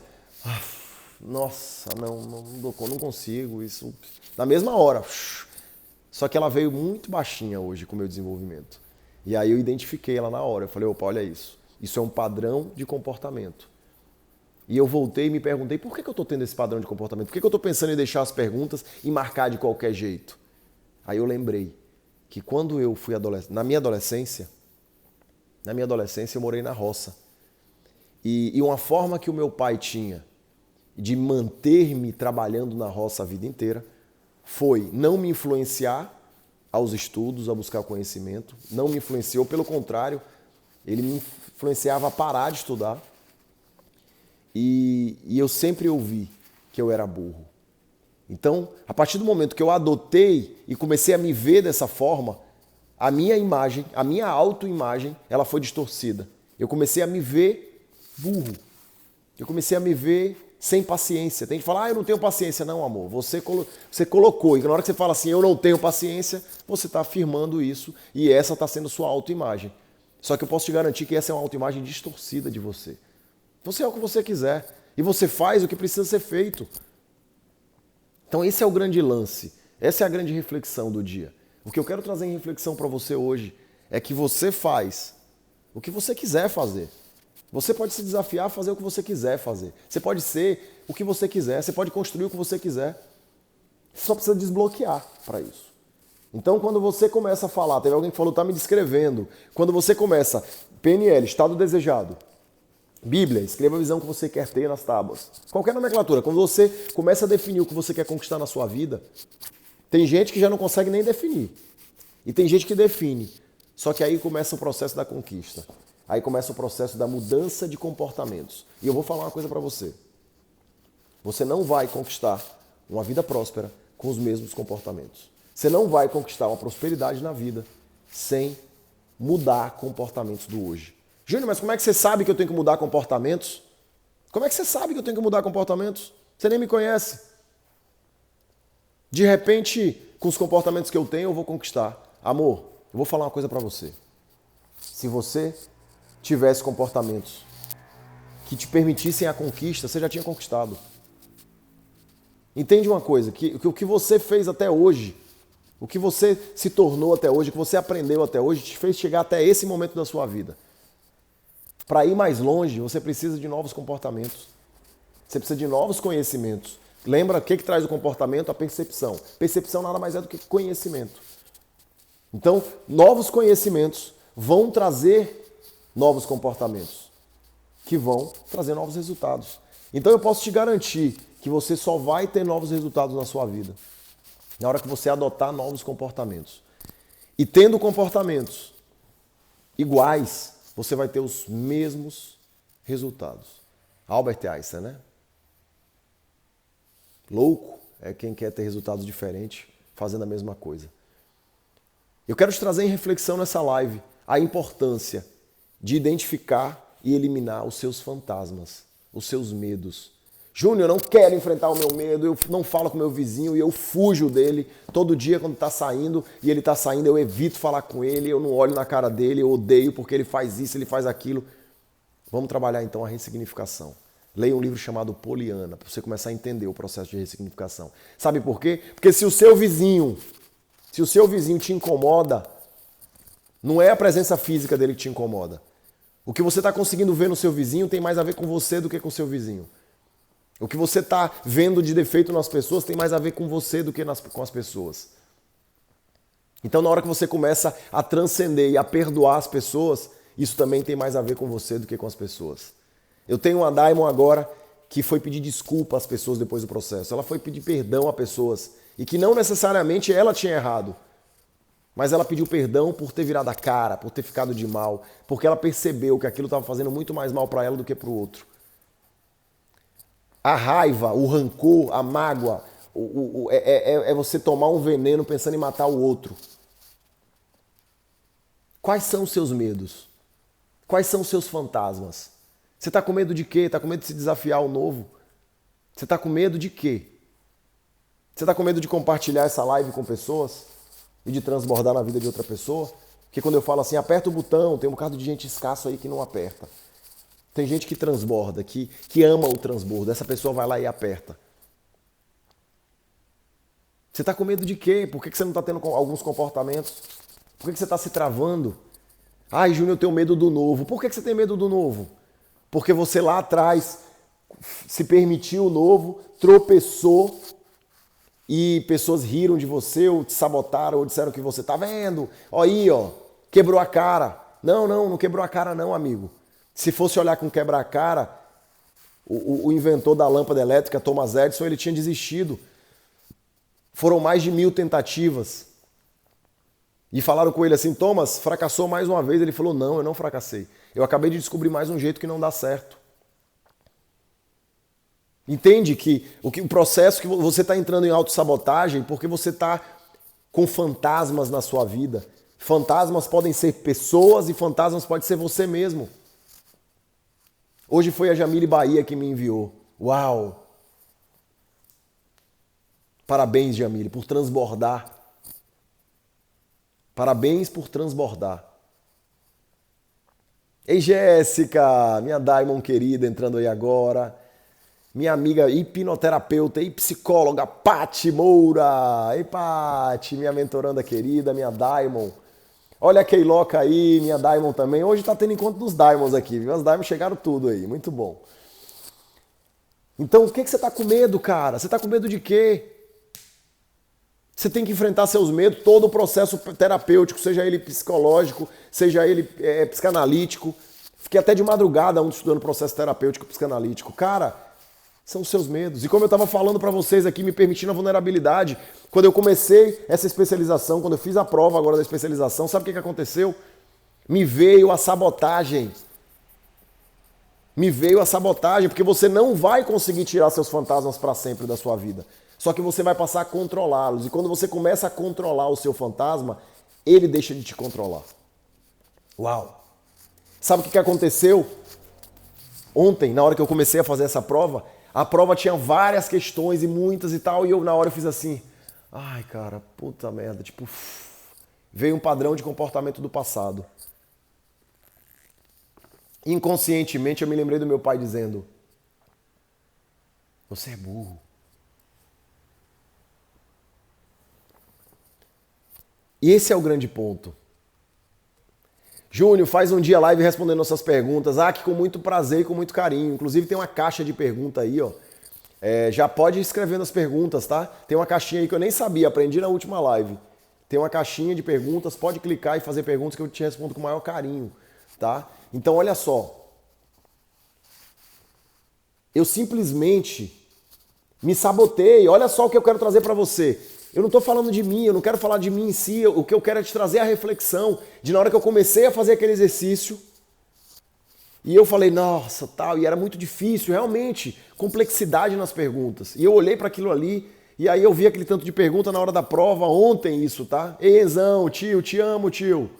Nossa, não consigo isso. Na mesma hora. Só que ela veio muito baixinha hoje com o meu desenvolvimento. E aí eu identifiquei ela na hora. Eu falei, opa, olha isso. Isso é um padrão de comportamento. E eu voltei e me perguntei, por que eu estou tendo esse padrão de comportamento? Por que eu estou pensando em deixar as perguntas e marcar de qualquer jeito? Aí eu lembrei que quando eu fui adolescente, na minha adolescência eu morei na roça. E uma forma que o meu pai tinha de manter-me trabalhando na roça a vida inteira foi não me influenciar aos estudos, a buscar conhecimento. Não me influenciou, pelo contrário, ele me influenciava a parar de estudar. E eu sempre ouvi que eu era burro. Então, a partir do momento que eu adotei e comecei a me ver dessa forma, a minha imagem, a minha autoimagem, ela foi distorcida. Eu comecei a me ver burro. Eu comecei a me ver sem paciência. Tem que falar, eu não tenho paciência. Não, amor, você colocou. E na hora que você fala assim, eu não tenho paciência, você está afirmando isso e essa está sendo sua autoimagem. Só que eu posso te garantir que essa é uma autoimagem distorcida de você. Você é o que você quiser. E você faz o que precisa ser feito. Então esse é o grande lance. Essa é a grande reflexão do dia. O que eu quero trazer em reflexão para você hoje é que você faz o que você quiser fazer. Você pode se desafiar a fazer o que você quiser fazer. Você pode ser o que você quiser. Você pode construir o que você quiser. Você só precisa desbloquear para isso. Então quando você começa a falar, teve alguém que falou, tá me descrevendo. Quando você começa, PNL, estado desejado. Bíblia, escreva a visão que você quer ter nas tábuas. Qualquer nomenclatura. Quando você começa a definir o que você quer conquistar na sua vida, tem gente que já não consegue nem definir. E tem gente que define. Só que aí começa o processo da conquista. Aí começa o processo da mudança de comportamentos. E eu vou falar uma coisa para você. Você não vai conquistar uma vida próspera com os mesmos comportamentos. Você não vai conquistar uma prosperidade na vida sem mudar comportamentos do hoje. Júnior, mas como é que você sabe que eu tenho que mudar comportamentos? Como é que você sabe que eu tenho que mudar comportamentos? Você nem me conhece. De repente, com os comportamentos que eu tenho, eu vou conquistar. Amor, eu vou falar uma coisa pra você. Se você tivesse comportamentos que te permitissem a conquista, você já tinha conquistado. Entende uma coisa, que o que você fez até hoje, o que você se tornou até hoje, o que você aprendeu até hoje, te fez chegar até esse momento da sua vida. Para ir mais longe, você precisa de novos comportamentos. Você precisa de novos conhecimentos. Lembra o que traz o comportamento? A percepção. Percepção nada mais é do que conhecimento. Então, novos conhecimentos vão trazer novos comportamentos, que vão trazer novos resultados. Então, eu posso te garantir que você só vai ter novos resultados na sua vida na hora que você adotar novos comportamentos. E tendo comportamentos iguais, você vai ter os mesmos resultados. Albert Einstein, né? Louco é quem quer ter resultados diferentes fazendo a mesma coisa. Eu quero te trazer em reflexão nessa live a importância de identificar e eliminar os seus fantasmas, os seus medos. Júnior, eu não quero enfrentar o meu medo, eu não falo com o meu vizinho e eu fujo dele. Todo dia quando está saindo e ele está saindo, eu evito falar com ele, eu não olho na cara dele, eu odeio porque ele faz isso, ele faz aquilo. Vamos trabalhar então a ressignificação. Leia um livro chamado Poliana, para você começar a entender o processo de ressignificação. Sabe por quê? Porque se o seu vizinho te incomoda, não é a presença física dele que te incomoda. O que você está conseguindo ver no seu vizinho tem mais a ver com você do que com o seu vizinho. O que você está vendo de defeito nas pessoas tem mais a ver com você do que com as pessoas. Então, na hora que você começa a transcender e a perdoar as pessoas, isso também tem mais a ver com você do que com as pessoas. Eu tenho uma Daimon agora que foi pedir desculpa às pessoas depois do processo. Ela foi pedir perdão a pessoas e que não necessariamente ela tinha errado. Mas ela pediu perdão por ter virado a cara, por ter ficado de mal, porque ela percebeu que aquilo estava fazendo muito mais mal para ela do que para o outro. A raiva, o rancor, a mágoa, é você tomar um veneno pensando em matar o outro. Quais são os seus medos? Quais são os seus fantasmas? Você está com medo de quê? Está com medo de se desafiar ao novo? Você está com medo de quê? Você está com medo de compartilhar essa live com pessoas e de transbordar na vida de outra pessoa? Porque quando eu falo assim, aperta o botão, tem um bocado de gente escasso aí que não aperta. Tem gente que transborda, que ama o transbordo. Essa pessoa vai lá e aperta. Você está com medo de quê? Por que você não está tendo alguns comportamentos? Por que você está se travando? Ai, Júnior, eu tenho medo do novo. Por que você tem medo do novo? Porque você lá atrás se permitiu o novo, tropeçou e pessoas riram de você ou te sabotaram ou disseram que você tá vendo. Ó aí, ó, quebrou a cara. Não quebrou a cara não, amigo. Se fosse olhar com quebrar a cara, o inventor da lâmpada elétrica, Thomas Edison, ele tinha desistido. Foram mais de 1000 tentativas. E falaram com ele assim, Thomas, fracassou mais uma vez. Ele falou, não, eu não fracassei. Eu acabei de descobrir mais um jeito que não dá certo. Entende que o processo que você está entrando em autossabotagem porque você está com fantasmas na sua vida. Fantasmas podem ser pessoas e fantasmas pode ser você mesmo. Hoje foi a Jamile Bahia que me enviou. Uau! Parabéns, Jamile, por transbordar. Parabéns por transbordar. Ei, Jéssica, minha Diamond querida, entrando aí agora. Minha amiga hipnoterapeuta e psicóloga, Pati Moura. Ei, Pati, minha mentoranda querida, minha Diamond. Olha a Keiloca aí, minha Diamond também. Hoje tá tendo encontro dos Diamonds aqui, viu? As Diamonds chegaram tudo aí, muito bom. Então, o que você tá com medo, cara? Você tá com medo de quê? Você tem que enfrentar seus medos, todo o processo terapêutico, seja ele psicológico, seja ele psicanalítico. Fiquei até de madrugada ontem estudando processo terapêutico psicanalítico. Cara, são os seus medos. E como eu estava falando para vocês aqui, me permitindo a vulnerabilidade, quando eu comecei essa especialização, quando eu fiz a prova agora da especialização, sabe o que aconteceu? Me veio a sabotagem. Me veio a sabotagem, porque você não vai conseguir tirar seus fantasmas para sempre da sua vida. Só que você vai passar a controlá-los. E quando você começa a controlar o seu fantasma, ele deixa de te controlar. Uau! Sabe o que aconteceu? Ontem, na hora que eu comecei a fazer essa prova, a prova tinha várias questões e muitas e tal, e eu na hora eu fiz assim, ai cara, puta merda, tipo, veio um padrão de comportamento do passado. Inconscientemente eu me lembrei do meu pai dizendo, você é burro. E esse é o grande ponto. Júnior, faz um dia live respondendo nossas perguntas. Ah, que com muito prazer e com muito carinho. Inclusive tem uma caixa de pergunta aí, ó. Já pode ir escrevendo as perguntas, tá? Tem uma caixinha aí que eu nem sabia, aprendi na última live. Tem uma caixinha de perguntas, pode clicar e fazer perguntas que eu te respondo com o maior carinho, tá? Então olha só. Eu simplesmente me sabotei. Olha só o que eu quero trazer para você. Eu não estou falando de mim, eu não quero falar de mim em si, o que eu quero é te trazer a reflexão de na hora que eu comecei a fazer aquele exercício e eu falei, nossa, tal, e era muito difícil, realmente, complexidade nas perguntas. E eu olhei para aquilo ali e aí eu vi aquele tanto de pergunta na hora da prova, ontem isso, tá? Ei, Enzão, tio, te amo, tio.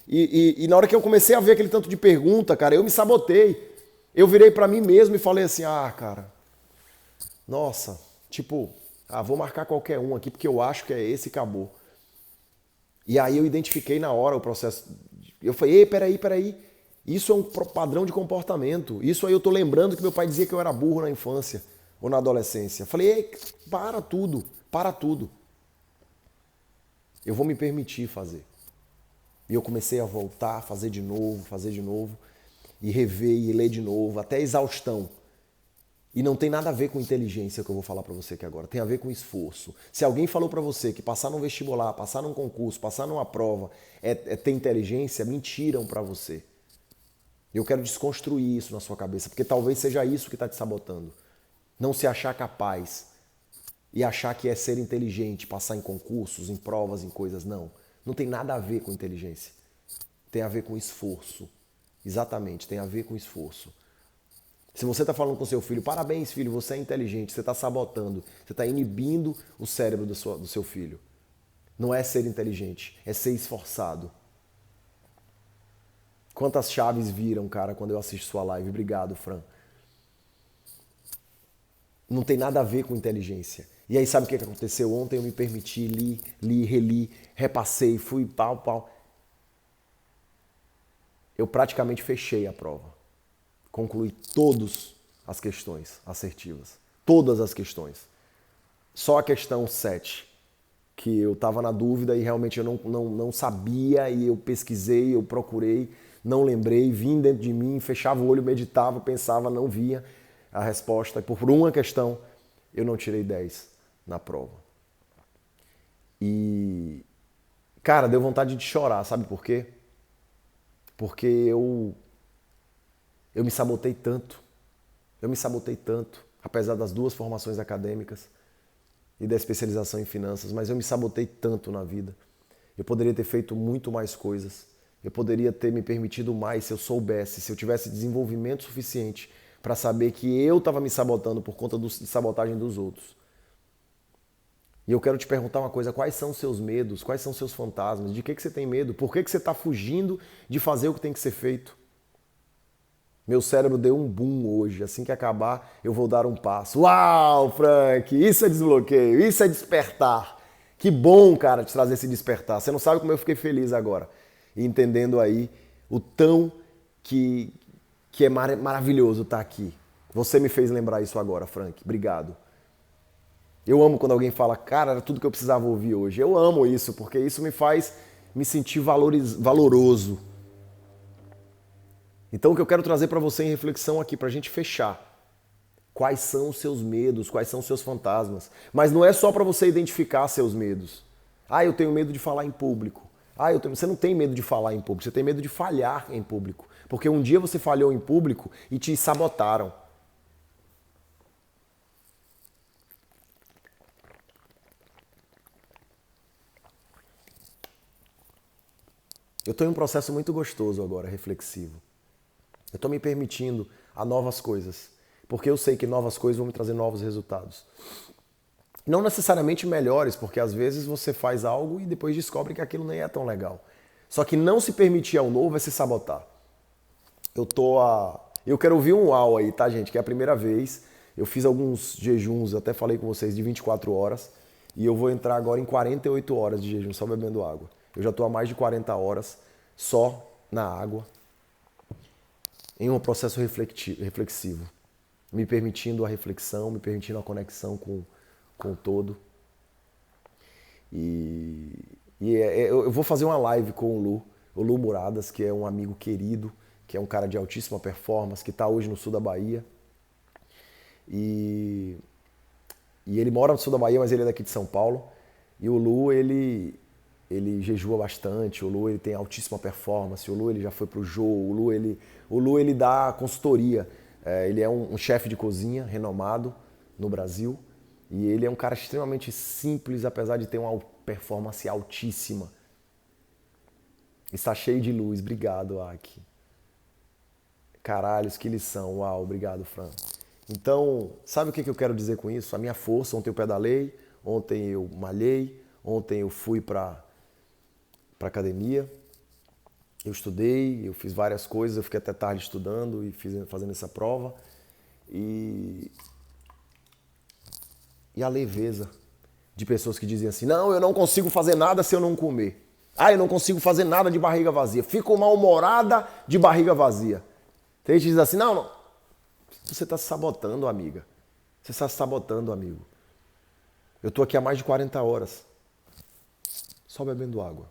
E na hora que eu comecei a ver aquele tanto de pergunta, cara, eu me sabotei. Eu virei para mim mesmo e falei assim, cara, nossa, tipo... vou marcar qualquer um aqui porque eu acho que é esse e acabou. E aí eu identifiquei na hora o processo. Eu falei, ei, peraí. Isso é um padrão de comportamento. Isso aí eu tô lembrando que meu pai dizia que eu era burro na infância ou na adolescência. Falei, ei, para tudo. Eu vou me permitir fazer. E eu comecei a voltar, fazer de novo, e rever e ler de novo, até exaustão. E não tem nada a ver com inteligência que eu vou falar para você aqui agora. Tem a ver com esforço. Se alguém falou para você que passar num vestibular, passar num concurso, passar numa prova é ter inteligência, mentiram para você. Eu quero desconstruir isso na sua cabeça, porque talvez seja isso que está te sabotando. Não se achar capaz e achar que é ser inteligente, passar em concursos, em provas, em coisas. Não tem nada a ver com inteligência. Tem a ver com esforço. Exatamente, tem a ver com esforço. Se você está falando com seu filho, parabéns filho, você é inteligente, você está sabotando, você está inibindo o cérebro do seu filho. Não é ser inteligente, é ser esforçado. Quantas chaves viram, cara, quando eu assisto sua live? Obrigado, Fran. Não tem nada a ver com inteligência. E aí sabe o que aconteceu? Ontem eu me permiti, li, reli, repassei, fui pau. Eu praticamente fechei a prova. Concluí todas as questões assertivas. Todas as questões. Só a questão 7, que eu estava na dúvida e realmente eu não sabia, e eu pesquisei, eu procurei, não lembrei, vim dentro de mim, fechava o olho, meditava, pensava, não via a resposta. Por uma questão, eu não tirei 10 na prova. E, cara, deu vontade de chorar, sabe por quê? Porque eu me sabotei tanto. Eu me sabotei tanto, apesar das 2 formações acadêmicas e da especialização em finanças, mas eu me sabotei tanto na vida. Eu poderia ter feito muito mais coisas. Eu poderia ter me permitido mais se eu soubesse, se eu tivesse desenvolvimento suficiente para saber que eu estava me sabotando por conta de sabotagem dos outros. E eu quero te perguntar uma coisa, quais são os seus medos, quais são os seus fantasmas, de que você tem medo, por que você está fugindo de fazer o que tem que ser feito? Meu cérebro deu um boom hoje, assim que acabar eu vou dar um passo. Uau, Frank, isso é desbloqueio, isso é despertar. Que bom, cara, te trazer esse despertar. Você não sabe como eu fiquei feliz agora, entendendo aí o tão que é maravilhoso estar aqui. Você me fez lembrar isso agora, Frank, obrigado. Eu amo quando alguém fala, cara, era tudo que eu precisava ouvir hoje. Eu amo isso, porque isso me faz me sentir valoroso. Então o que eu quero trazer para você em reflexão aqui, para a gente fechar. Quais são os seus medos, quais são os seus fantasmas. Mas não é só para você identificar seus medos. Ah, eu tenho medo de falar em público. Você não tem medo de falar em público, você tem medo de falhar em público. Porque um dia você falhou em público e te sabotaram. Eu estou em um processo muito gostoso agora, reflexivo. Eu estou me permitindo a novas coisas, porque eu sei que novas coisas vão me trazer novos resultados. Não necessariamente melhores, porque às vezes você faz algo e depois descobre que aquilo nem é tão legal. Só que não se permitir ao novo é se sabotar. Eu quero ouvir um uau aí, tá, gente? Que é a primeira vez. Eu fiz alguns jejuns, até falei com vocês, de 24 horas. E eu vou entrar agora em 48 horas de jejum, só bebendo água. Eu já estou há mais de 40 horas só na água, em um processo reflexivo, me permitindo a reflexão, me permitindo a conexão com o todo. Eu vou fazer uma live com o Lu Muradas, que é um amigo querido, que é um cara de altíssima performance, que está hoje no sul da Bahia. E ele mora no sul da Bahia, mas ele é daqui de São Paulo. E o Lu, ele jejua bastante, o Lu ele tem altíssima performance, o Lu ele já foi pro Jô, o Lu ele dá consultoria. Ele é um chefe de cozinha renomado no Brasil e ele é um cara extremamente simples, apesar de ter uma performance altíssima. Está cheio de luz, obrigado, Aki. Caralhos, que lição, uau, obrigado, Fran. Então, sabe o que eu quero dizer com isso? A minha força, ontem eu pedalei, ontem eu malhei, ontem eu fui para academia, eu estudei, eu fiz várias coisas, eu fiquei até tarde estudando e fazendo essa prova. E a leveza de pessoas que dizem assim, não, eu não consigo fazer nada se eu não comer. Eu não consigo fazer nada de barriga vazia. Fico mal-humorada de barriga vazia. Tem gente que diz assim, não, você está se sabotando, amiga. Você está se sabotando, amigo. Eu estou aqui há mais de 40 horas, só bebendo água.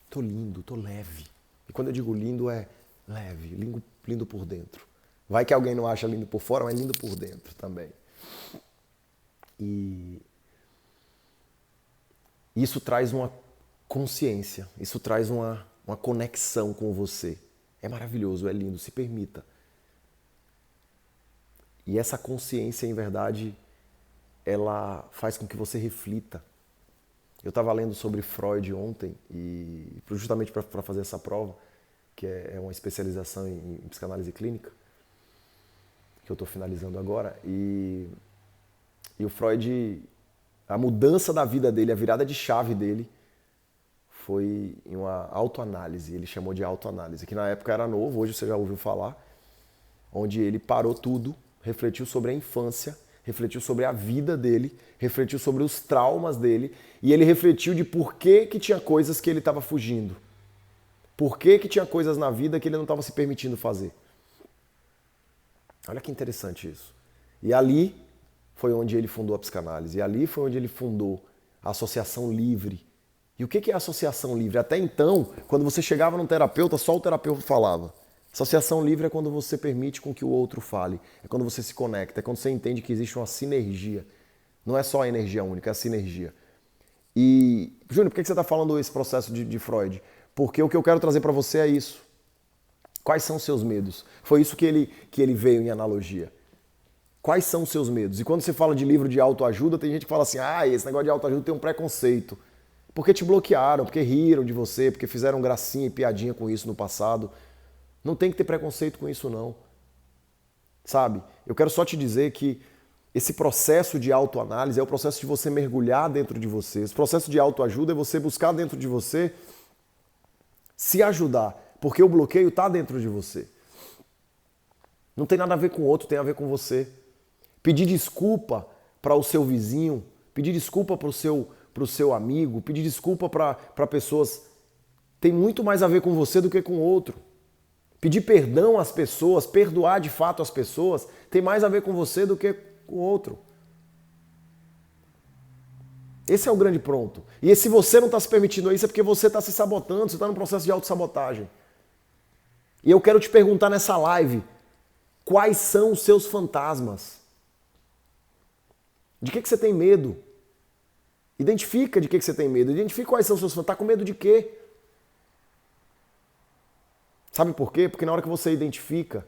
Tô lindo, tô leve. E quando eu digo lindo, é leve, lindo por dentro. Vai que alguém não acha lindo por fora, mas lindo por dentro também. E isso traz uma consciência, isso traz uma conexão com você. É maravilhoso, é lindo, se permita. E essa consciência, em verdade, ela faz com que você reflita. Eu estava lendo sobre Freud ontem, e justamente para fazer essa prova, que é uma especialização em psicanálise clínica, que eu estou finalizando agora, e o Freud, a mudança da vida dele, a virada de chave dele, foi em uma autoanálise, ele chamou de autoanálise, que na época era novo, hoje você já ouviu falar, onde ele parou tudo, refletiu sobre a infância, refletiu sobre a vida dele, refletiu sobre os traumas dele e ele refletiu de por que tinha coisas que ele estava fugindo. Por que tinha coisas na vida que ele não estava se permitindo fazer. Olha que interessante isso. E ali foi onde ele fundou a psicanálise. E ali foi onde ele fundou a associação livre. E o que é a associação livre? Até então, quando você chegava num terapeuta, só o terapeuta falava. Associação livre é quando você permite com que o outro fale. É quando você se conecta. É quando você entende que existe uma sinergia. Não é só a energia única, é a sinergia. E, Júnior, por que você está falando esse processo de Freud? Porque o que eu quero trazer para você é isso. Quais são os seus medos? Foi isso que ele veio em analogia. Quais são os seus medos? E quando você fala de livro de autoajuda, tem gente que fala assim, esse negócio de autoajuda tem um preconceito. Porque te bloquearam, porque riram de você, porque fizeram gracinha e piadinha com isso no passado. Não tem que ter preconceito com isso, não. Sabe? Eu quero só te dizer que esse processo de autoanálise é o processo de você mergulhar dentro de você. Esse processo de autoajuda é você buscar dentro de você se ajudar. Porque o bloqueio está dentro de você. Não tem nada a ver com o outro, tem a ver com você. Pedir desculpa para o seu vizinho, pedir desculpa para o seu amigo, pedir desculpa para pessoas, tem muito mais a ver com você do que com o outro. Pedir perdão às pessoas, perdoar de fato as pessoas, tem mais a ver com você do que com o outro. Esse é o grande ponto. E se você não está se permitindo isso, é porque você está se sabotando, você está num processo de autossabotagem. E eu quero te perguntar nessa live, quais são os seus fantasmas? De que você tem medo? Identifica de que você tem medo. Identifica quais são os seus fantasmas. Está com medo de quê? Sabe por quê? Porque na hora que você identifica,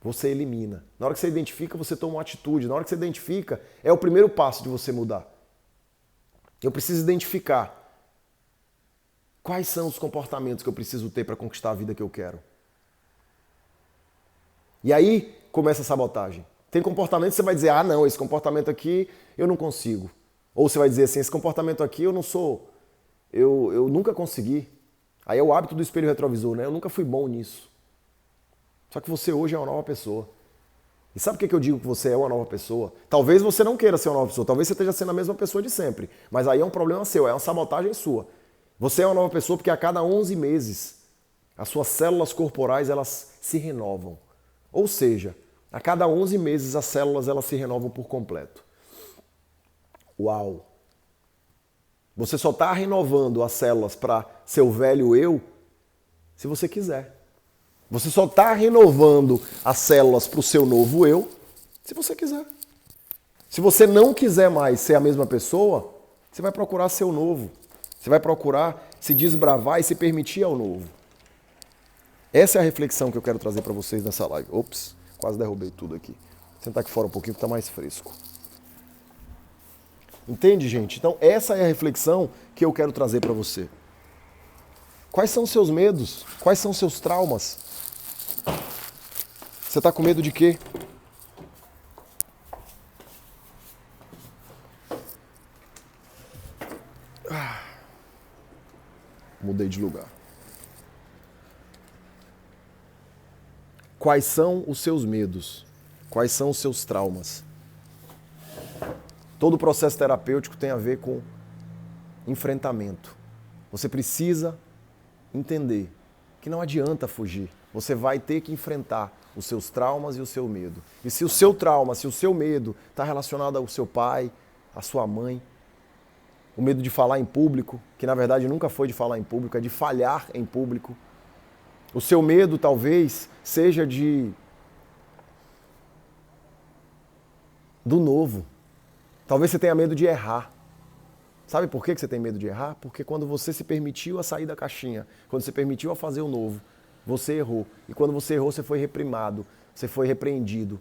você elimina. Na hora que você identifica, você toma uma atitude. Na hora que você identifica, é o primeiro passo de você mudar. Eu preciso identificar quais são os comportamentos que eu preciso ter para conquistar a vida que eu quero. E aí começa a sabotagem. Tem comportamento que você vai dizer, não, esse comportamento aqui eu não consigo. Ou você vai dizer assim, esse comportamento aqui eu não sou, eu nunca consegui. Aí é o hábito do espelho retrovisor, né? Eu nunca fui bom nisso. Só que você hoje é uma nova pessoa. E sabe por que eu digo que você é uma nova pessoa? Talvez você não queira ser uma nova pessoa, talvez você esteja sendo a mesma pessoa de sempre. Mas aí é um problema seu, é uma sabotagem sua. Você é uma nova pessoa porque a cada 11 meses as suas células corporais elas se renovam. Ou seja, a cada 11 meses as células elas se renovam por completo. Uau! Você só está renovando as células para seu velho eu se você quiser. Você só está renovando as células para o seu novo eu se você quiser. Se você não quiser mais ser a mesma pessoa, você vai procurar ser o novo. Você vai procurar se desbravar e se permitir ao novo. Essa é a reflexão que eu quero trazer para vocês nessa live. Ops, quase derrubei tudo aqui. Vou sentar aqui fora um pouquinho que está mais fresco. Entende, gente? Então, essa é a reflexão que eu quero trazer para você. Quais são os seus medos? Quais são os seus traumas? Você está com medo de quê? Mudei de lugar. Quais são os seus medos? Quais são os seus traumas? Todo o processo terapêutico tem a ver com enfrentamento. Você precisa entender que não adianta fugir. Você vai ter que enfrentar os seus traumas e o seu medo. E se o seu trauma, se o seu medo está relacionado ao seu pai, à sua mãe, o medo de falar em público, que na verdade nunca foi de falar em público, é de falhar em público. O seu medo talvez seja do novo. Talvez você tenha medo de errar. Sabe por que você tem medo de errar? Porque quando você se permitiu a sair da caixinha, quando você permitiu a fazer o novo, você errou. E quando você errou, você foi reprimado, você foi repreendido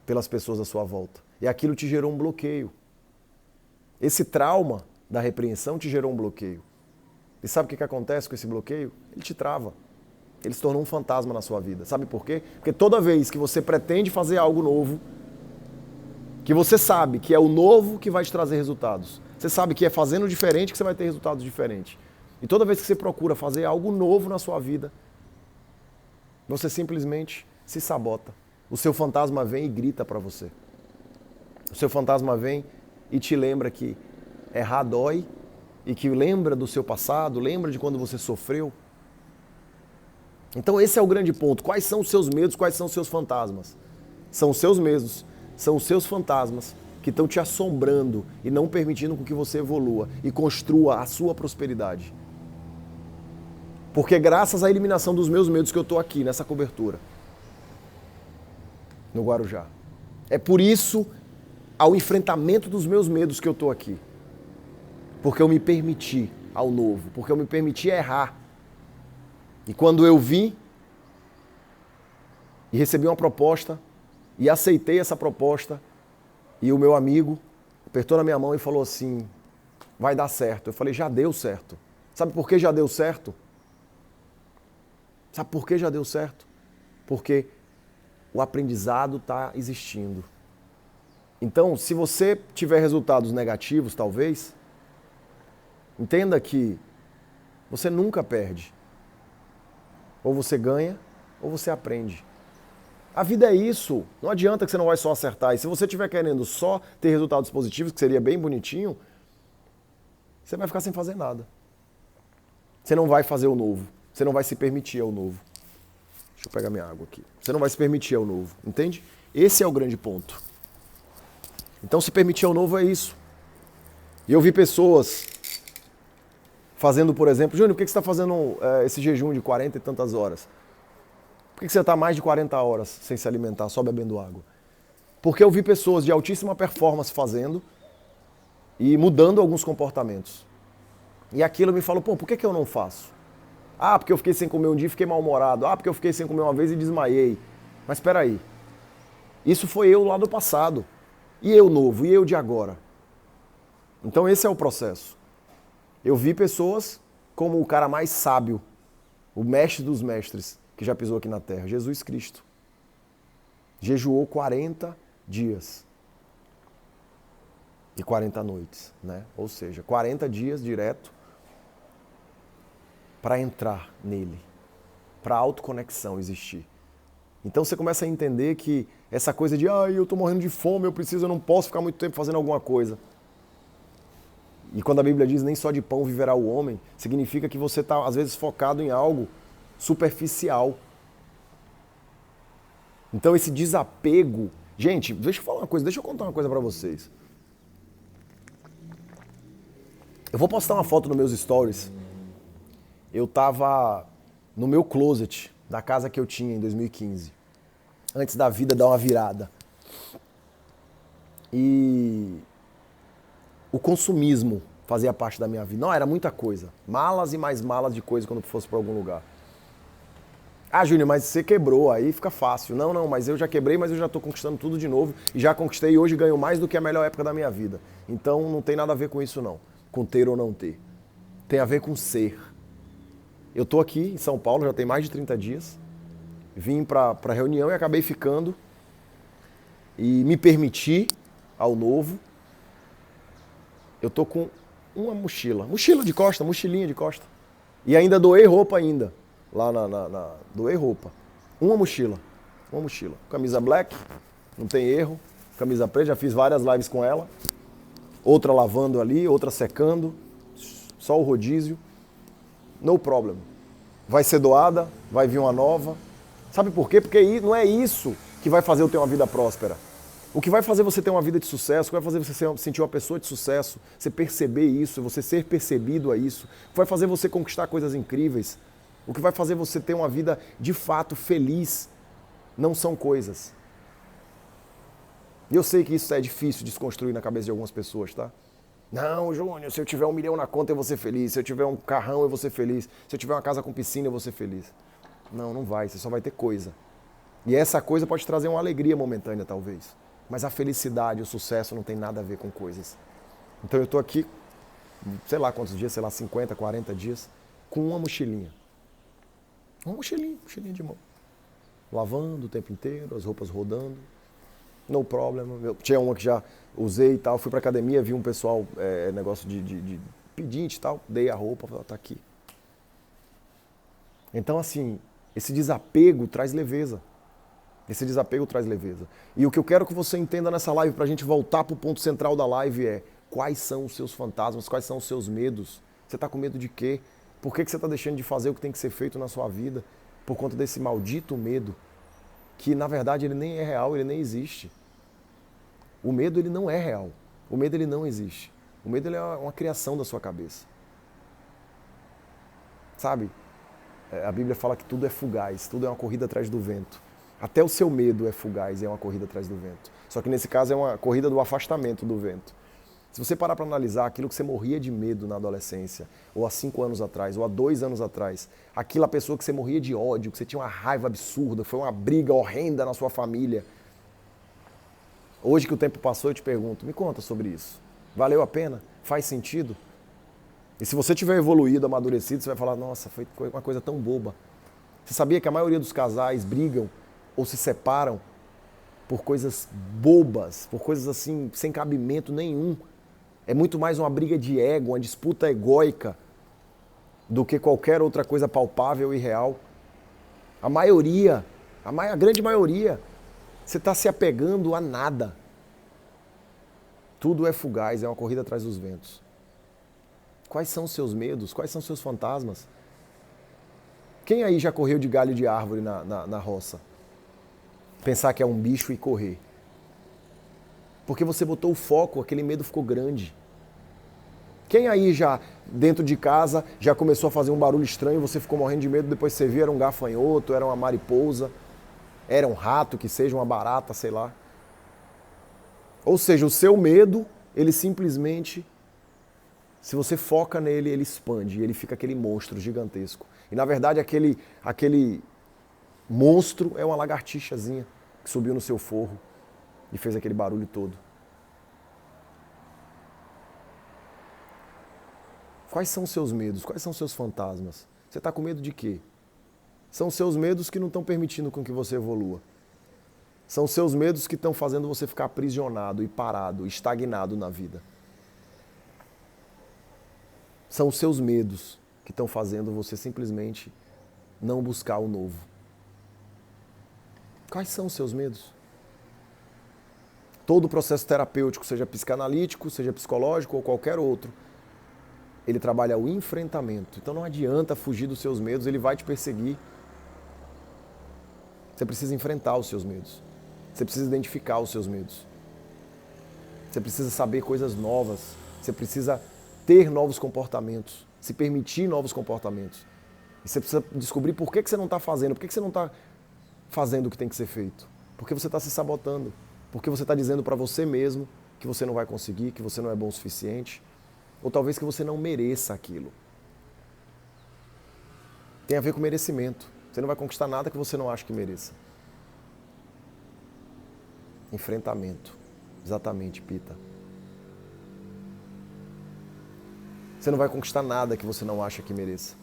pelas pessoas à sua volta. E aquilo te gerou um bloqueio. Esse trauma da repreensão te gerou um bloqueio. E sabe o que acontece com esse bloqueio? Ele te trava. Ele se tornou um fantasma na sua vida. Sabe por quê? Porque toda vez que você pretende fazer algo novo, que você sabe que é o novo que vai te trazer resultados. Você sabe que é fazendo diferente que você vai ter resultados diferentes. E toda vez que você procura fazer algo novo na sua vida, você simplesmente se sabota. o seu fantasma vem e grita para você. O seu fantasma vem e te lembra que errar dói e que lembra do seu passado, lembra de quando você sofreu. Então esse é o grande ponto. Quais são os seus medos, quais são os seus fantasmas? São os seus medos, são os seus fantasmas que estão te assombrando e não permitindo com que você evolua e construa a sua prosperidade. Porque graças à eliminação dos meus medos que eu estou aqui, nessa cobertura, no Guarujá. É por isso, ao enfrentamento dos meus medos que eu estou aqui. Porque eu me permiti ao novo, porque eu me permiti errar. E quando eu vi e recebi uma proposta e aceitei essa proposta, e o meu amigo apertou na minha mão e falou assim, vai dar certo. Eu falei, já deu certo. Sabe por que já deu certo? Sabe por que já deu certo? Porque o aprendizado está existindo. Então, se você tiver resultados negativos, talvez, entenda que você nunca perde. Ou você ganha, ou você aprende. A vida é isso. Não adianta que você não vai só acertar. E se você estiver querendo só ter resultados positivos, que seria bem bonitinho, você vai ficar sem fazer nada. Você não vai fazer o novo. Você não vai se permitir ao novo. Deixa eu pegar minha água aqui. Você não vai se permitir ao novo. Entende? Esse é o grande ponto. Então, se permitir ao novo é isso. E eu vi pessoas fazendo, por exemplo, Júnior, por que você está fazendo esse jejum de 40 e tantas horas? Por que você está mais de 40 horas sem se alimentar, só bebendo água? Porque eu vi pessoas de altíssima performance fazendo e mudando alguns comportamentos. E aquilo me falou, pô, por que eu não faço? Ah, porque eu fiquei sem comer um dia e fiquei mal-humorado. Ah, porque eu fiquei sem comer uma vez e desmaiei. Mas espera aí. Isso foi eu lá do passado. E eu novo, e eu de agora. Então esse é o processo. Eu vi pessoas como o cara mais sábio, o mestre dos mestres, que já pisou aqui na Terra, Jesus Cristo. Jejuou 40 dias e 40 noites, né? Ou seja, 40 dias direto para entrar nele, para a autoconexão existir. Então você começa a entender que essa coisa de eu estou morrendo de fome, eu não posso ficar muito tempo fazendo alguma coisa. E quando a Bíblia diz nem só de pão viverá o homem, significa que você está às vezes focado em algo superficial. Então esse desapego... Gente, deixa eu falar uma coisa, deixa eu contar uma coisa para vocês. Eu vou postar uma foto nos meus stories. Eu tava no meu closet da casa que eu tinha em 2015. Antes da vida dar uma virada. E o consumismo fazia parte da minha vida. Não, era muita coisa. Malas e mais malas de coisa quando fosse para algum lugar. Ah, Júnior, mas você quebrou, aí fica fácil. Não, mas eu já quebrei, mas eu já estou conquistando tudo de novo. E já conquistei e hoje ganho mais do que a melhor época da minha vida. Então não tem nada a ver com isso não. Com ter ou não ter. Tem a ver com ser. Eu estou aqui em São Paulo, já tem mais de 30 dias. Vim para a reunião e acabei ficando. E me permiti ao novo. Eu estou com uma mochila. Mochila de costa, mochilinha de costa. E ainda doei roupa ainda. Lá doei roupa. Uma mochila. Camisa black, não tem erro. Camisa preta, já fiz várias lives com ela. Outra lavando ali, outra secando. Só o rodízio. No problem. Vai ser doada, vai vir uma nova. Sabe por quê? Porque não é isso que vai fazer eu ter uma vida próspera. O que vai fazer você ter uma vida de sucesso, o que vai fazer você sentir uma pessoa de sucesso, você perceber isso, você ser percebido a isso, o que vai fazer você conquistar coisas incríveis, o que vai fazer você ter uma vida de fato feliz, não são coisas. E eu sei que isso é difícil de desconstruir na cabeça de algumas pessoas, tá? Não, Júnior, se eu tiver 1 milhão na conta eu vou ser feliz, se eu tiver um carrão eu vou ser feliz, se eu tiver uma casa com piscina eu vou ser feliz. Não vai, você só vai ter coisa. E essa coisa pode trazer uma alegria momentânea, talvez. Mas a felicidade, o sucesso não tem nada a ver com coisas. Então eu tô aqui, sei lá quantos dias, 50, 40 dias, com uma mochilinha. Uma mochilinha de mão. Lavando o tempo inteiro, as roupas rodando. No problem. Eu tinha uma que já usei e tal, fui pra academia, vi um pessoal, negócio de pedinte e tal, dei a roupa, falei, tá aqui. Então assim, esse desapego traz leveza. Esse desapego traz leveza. E o que eu quero que você entenda nessa live, para a gente voltar para o ponto central da live, é quais são os seus fantasmas, quais são os seus medos. Você está com medo de quê? Por que você está deixando de fazer o que tem que ser feito na sua vida? Por conta desse maldito medo, que na verdade ele nem é real, ele nem existe. O medo ele não é real. O medo ele não existe. O medo ele é uma criação da sua cabeça. Sabe? A Bíblia fala que tudo é fugaz, tudo é uma corrida atrás do vento. Até o seu medo é fugaz, é uma corrida atrás do vento. Só que nesse caso é uma corrida do afastamento do vento. Se você parar para analisar aquilo que você morria de medo na adolescência, ou há 5 anos atrás, ou há 2 anos atrás, aquela pessoa que você morria de ódio, que você tinha uma raiva absurda, foi uma briga horrenda na sua família. Hoje que o tempo passou, eu te pergunto, me conta sobre isso. Valeu a pena? Faz sentido? E se você tiver evoluído, amadurecido, você vai falar, nossa, foi uma coisa tão boba. Você sabia que a maioria dos casais brigam ou se separam por coisas bobas, por coisas assim, sem cabimento nenhum? É muito mais uma briga de ego, uma disputa egóica, do que qualquer outra coisa palpável e real. A maioria, a grande maioria, você está se apegando a nada. Tudo é fugaz, é uma corrida atrás dos ventos. Quais são os seus medos? Quais são os seus fantasmas? Quem aí já correu de galho de árvore na roça? Pensar que é um bicho e correr. Porque você botou o foco, aquele medo ficou grande. Quem aí já, dentro de casa, já começou a fazer um barulho estranho, você ficou morrendo de medo, depois você viu, era um gafanhoto, era uma mariposa, era um rato, que seja uma barata, sei lá. Ou seja, o seu medo, ele simplesmente, se você foca nele, ele expande, ele fica aquele monstro gigantesco. E na verdade aquele monstro é uma lagartixazinha que subiu no seu forro e fez aquele barulho todo. Quais são os seus medos? Quais são os seus fantasmas? Você está com medo de quê? São os seus medos que não estão permitindo com que você evolua. São os seus medos que estão fazendo você ficar aprisionado e parado, estagnado na vida. São os seus medos que estão fazendo você simplesmente não buscar o novo. Quais são os seus medos? Todo o processo terapêutico, seja psicanalítico, seja psicológico ou qualquer outro, ele trabalha o enfrentamento. Então não adianta fugir dos seus medos, ele vai te perseguir. Você precisa enfrentar os seus medos. Você precisa identificar os seus medos. Você precisa saber coisas novas. Você precisa ter novos comportamentos. Se permitir novos comportamentos. E você precisa descobrir por que você não está fazendo. Por que você não está fazendo o que tem que ser feito? Porque você está se sabotando. Porque você está dizendo para você mesmo que você não vai conseguir, que você não é bom o suficiente. Ou talvez que você não mereça aquilo. Tem a ver com merecimento. Você não vai conquistar nada que você não acha que mereça. Enfrentamento. Exatamente, Pita. Você não vai conquistar nada que você não acha que mereça.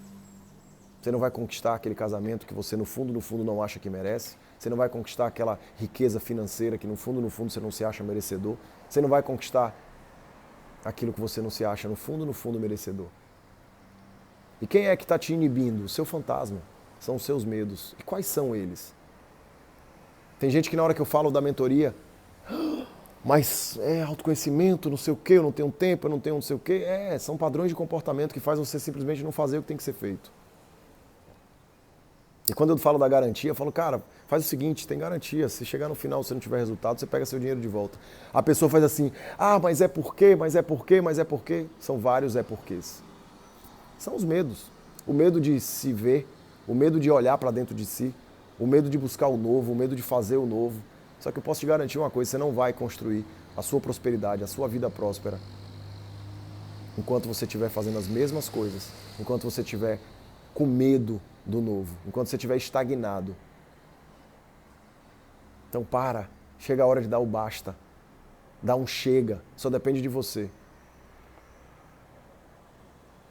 Você não vai conquistar aquele casamento que você no fundo não acha que merece. Você não vai conquistar aquela riqueza financeira que no fundo você não se acha merecedor. Você não vai conquistar aquilo que você não se acha no fundo merecedor. E quem é que está te inibindo? O seu fantasma. São os seus medos. E quais são eles? Tem gente que na hora que eu falo da mentoria, mas é autoconhecimento, não sei o quê, eu não tenho tempo, eu não tenho não sei o quê. São padrões de comportamento que faz você simplesmente não fazer o que tem que ser feito. E quando eu falo da garantia, eu falo, cara, faz o seguinte, tem garantia. Se chegar no final, se não tiver resultado, você pega seu dinheiro de volta. A pessoa faz assim, mas é porque, mas é porque, mas é porque. São vários é porquês. São os medos. O medo de se ver, o medo de olhar para dentro de si, o medo de buscar o novo, o medo de fazer o novo. Só que eu posso te garantir uma coisa, você não vai construir a sua prosperidade, a sua vida próspera, enquanto você estiver fazendo as mesmas coisas, enquanto você estiver com medo do novo, enquanto você estiver estagnado. Então chega a hora de dar o basta, dá um chega, só depende de você.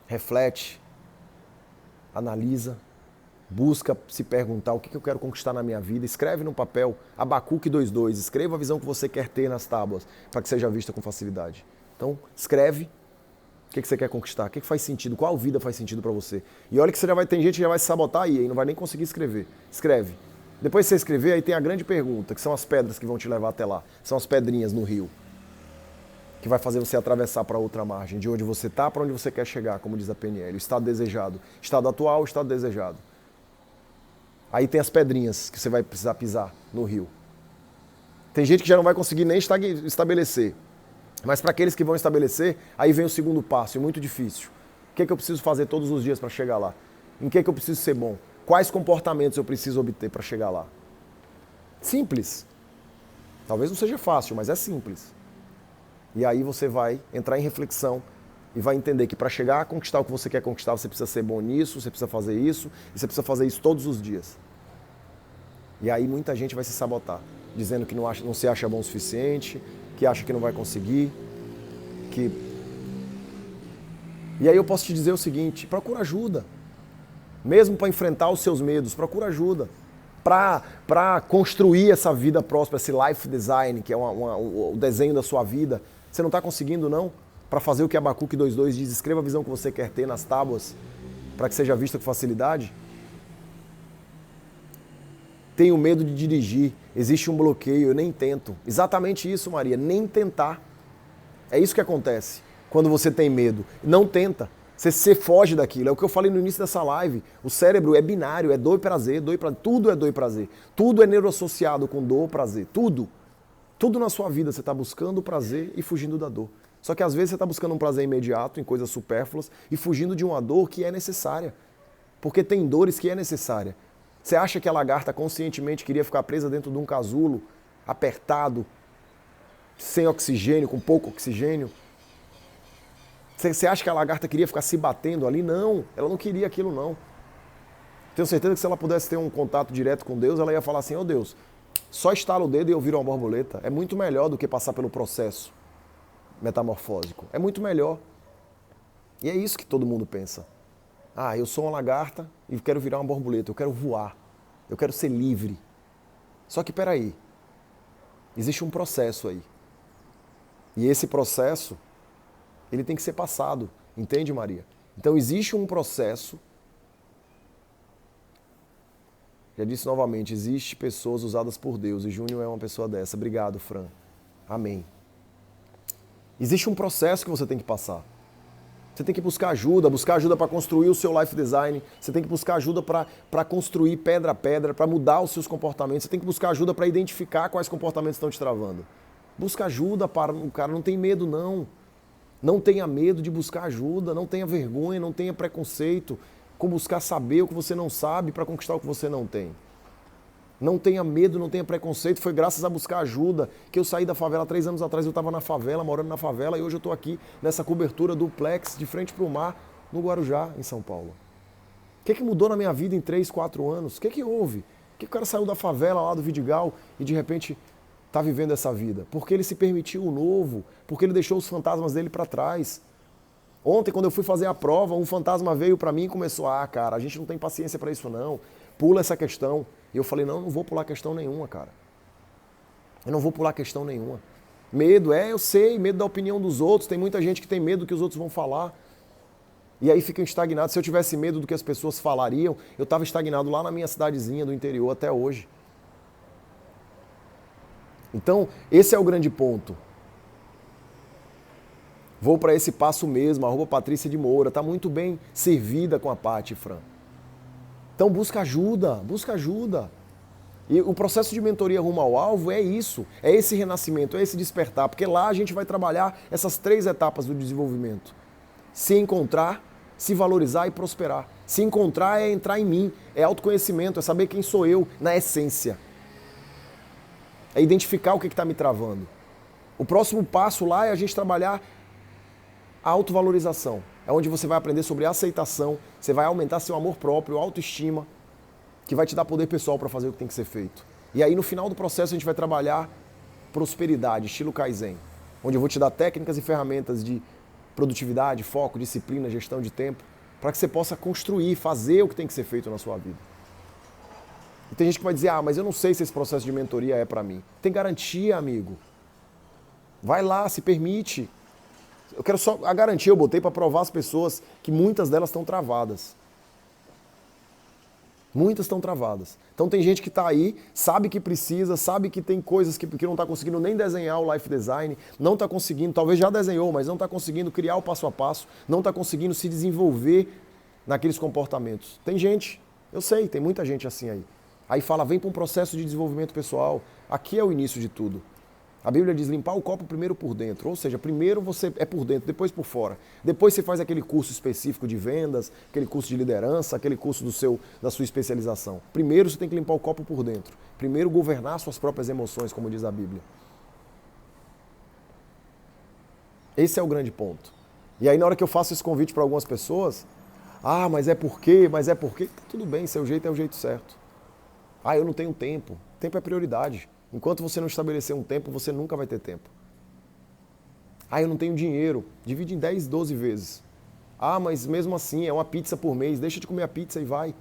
Reflete, analisa, busca se perguntar o que eu quero conquistar na minha vida, escreve no papel, Abacuque 2:2, escreva a visão que você quer ter nas tábuas, para que seja vista com facilidade. Então, escreve o que você quer conquistar, o que faz sentido, qual vida faz sentido para você. E olha que você tem gente que já vai se sabotar aí, não vai nem conseguir escrever. Escreve. Depois que você escrever, aí tem a grande pergunta, que são as pedras que vão te levar até lá. São as pedrinhas no rio. Que vai fazer você atravessar para outra margem, de onde você está para onde você quer chegar, como diz a PNL. O estado desejado. Estado atual, estado desejado. Aí tem as pedrinhas que você vai precisar pisar no rio. Tem gente que já não vai conseguir nem estabelecer. Mas para aqueles que vão estabelecer, aí vem o segundo passo, e muito difícil. O que é que eu preciso fazer todos os dias para chegar lá? Em que é que eu preciso ser bom? Quais comportamentos eu preciso obter para chegar lá? Simples. Talvez não seja fácil, mas é simples. E aí você vai entrar em reflexão e vai entender que para chegar a conquistar o que você quer conquistar, você precisa ser bom nisso, você precisa fazer isso, e você precisa fazer isso todos os dias. E aí muita gente vai se sabotar, dizendo que não se acha bom o suficiente, que acha que não vai conseguir, que... E aí eu posso te dizer o seguinte, procura ajuda. Mesmo para enfrentar os seus medos, procura ajuda. Para construir essa vida próspera, esse life design, que é o desenho da sua vida, você não está conseguindo não? Para fazer o que Abacuque 2.2 diz, escreva a visão que você quer ter nas tábuas, para que seja vista com facilidade. Tenho medo de dirigir, existe um bloqueio, eu nem tento. Exatamente isso, Maria, nem tentar. É isso que acontece quando você tem medo. Não tenta. Você foge daquilo. É o que eu falei no início dessa live. O cérebro é binário, é dor e prazer, tudo é dor e prazer. Tudo é neuroassociado com dor e prazer. Tudo. Tudo na sua vida você está buscando o prazer e fugindo da dor. Só que às vezes você está buscando um prazer imediato em coisas supérfluas e fugindo de uma dor que é necessária. Porque tem dores que é necessária. Você acha que a lagarta conscientemente queria ficar presa dentro de um casulo, apertado, sem oxigênio, com pouco oxigênio? Você acha que a lagarta queria ficar se batendo ali? Não, ela não queria aquilo não. Tenho certeza que se ela pudesse ter um contato direto com Deus, ela ia falar assim, Deus, só estala o dedo e eu viro uma borboleta. É muito melhor do que passar pelo processo metamorfósico. É muito melhor. E é isso que todo mundo pensa. Eu sou uma lagarta e quero virar uma borboleta, eu quero voar, eu quero ser livre. Só que peraí, existe um processo aí. E esse processo, ele tem que ser passado, entende, Maria? Então existe um processo, já disse novamente, existe pessoas usadas por Deus, e Júnior é uma pessoa dessa. Obrigado, Fran. Amém. Existe um processo que você tem que passar. Você tem que buscar ajuda para construir o seu life design, você tem que buscar ajuda para construir pedra a pedra, para mudar os seus comportamentos, você tem que buscar ajuda para identificar quais comportamentos estão te travando. Busca ajuda, cara, não tem medo não. Não tenha medo de buscar ajuda, não tenha vergonha, não tenha preconceito com buscar saber o que você não sabe para conquistar o que você não tem. Não tenha medo, não tenha preconceito. Foi graças a buscar ajuda que eu saí da favela. 3 anos atrás eu estava na favela, morando na favela, e hoje eu estou aqui nessa cobertura duplex, de frente para o mar, no Guarujá, em São Paulo. O que mudou na minha vida em 3, 4 anos? O que houve? Por que o cara saiu da favela lá do Vidigal e de repente está vivendo essa vida? Porque ele se permitiu o novo, porque ele deixou os fantasmas dele para trás. Ontem, quando eu fui fazer a prova, um fantasma veio para mim e começou, cara, a gente não tem paciência para isso não, pula essa questão. E eu falei, não vou pular questão nenhuma, cara. Eu não vou pular questão nenhuma. Medo, eu sei, medo da opinião dos outros, tem muita gente que tem medo do que os outros vão falar. E aí ficam estagnados. Se eu tivesse medo do que as pessoas falariam, eu estava estagnado lá na minha cidadezinha do interior até hoje. Então, esse é o grande ponto. Vou para esse passo mesmo, @Patrícia de Moura, está muito bem servida com a Paty, Fran. Então busca ajuda. E o processo de mentoria rumo ao alvo é isso, é esse renascimento, é esse despertar, porque lá a gente vai trabalhar essas 3 etapas do desenvolvimento. Se encontrar, se valorizar e prosperar. Se encontrar é entrar em mim, é autoconhecimento, é saber quem sou eu na essência. É identificar o que está me travando. O próximo passo lá é a gente trabalhar a autovalorização. É onde você vai aprender sobre aceitação, você vai aumentar seu amor próprio, autoestima, que vai te dar poder pessoal para fazer o que tem que ser feito. E aí no final do processo a gente vai trabalhar prosperidade, estilo Kaizen, onde eu vou te dar técnicas e ferramentas de produtividade, foco, disciplina, gestão de tempo, para que você possa construir, fazer o que tem que ser feito na sua vida. E tem gente que vai dizer, mas eu não sei se esse processo de mentoria é para mim. Tem garantia, amigo. Vai lá, se permite. Eu quero só a garantia, eu botei para provar as pessoas que muitas delas estão travadas. Muitas estão travadas. Então tem gente que está aí, sabe que precisa, sabe que tem coisas que não está conseguindo nem desenhar o life design, não está conseguindo, talvez já desenhou, mas não está conseguindo criar o passo a passo, não está conseguindo se desenvolver naqueles comportamentos. Tem gente, eu sei, tem muita gente assim aí. Aí fala, vem para um processo de desenvolvimento pessoal. Aqui é o início de tudo. A Bíblia diz limpar o copo primeiro por dentro, ou seja, primeiro você é por dentro, depois por fora. Depois você faz aquele curso específico de vendas, aquele curso de liderança, aquele curso da sua especialização. Primeiro você tem que limpar o copo por dentro. Primeiro governar suas próprias emoções, como diz a Bíblia. Esse é o grande ponto. E aí na hora que eu faço esse convite para algumas pessoas, mas é porque, tá tudo bem, seu jeito é o jeito certo. Eu não tenho tempo. Tempo é prioridade. Enquanto você não estabelecer um tempo, você nunca vai ter tempo. Eu não tenho dinheiro. Divide em 10, 12 vezes. Mas mesmo assim, é uma pizza por mês. Deixa de comer a pizza e vai.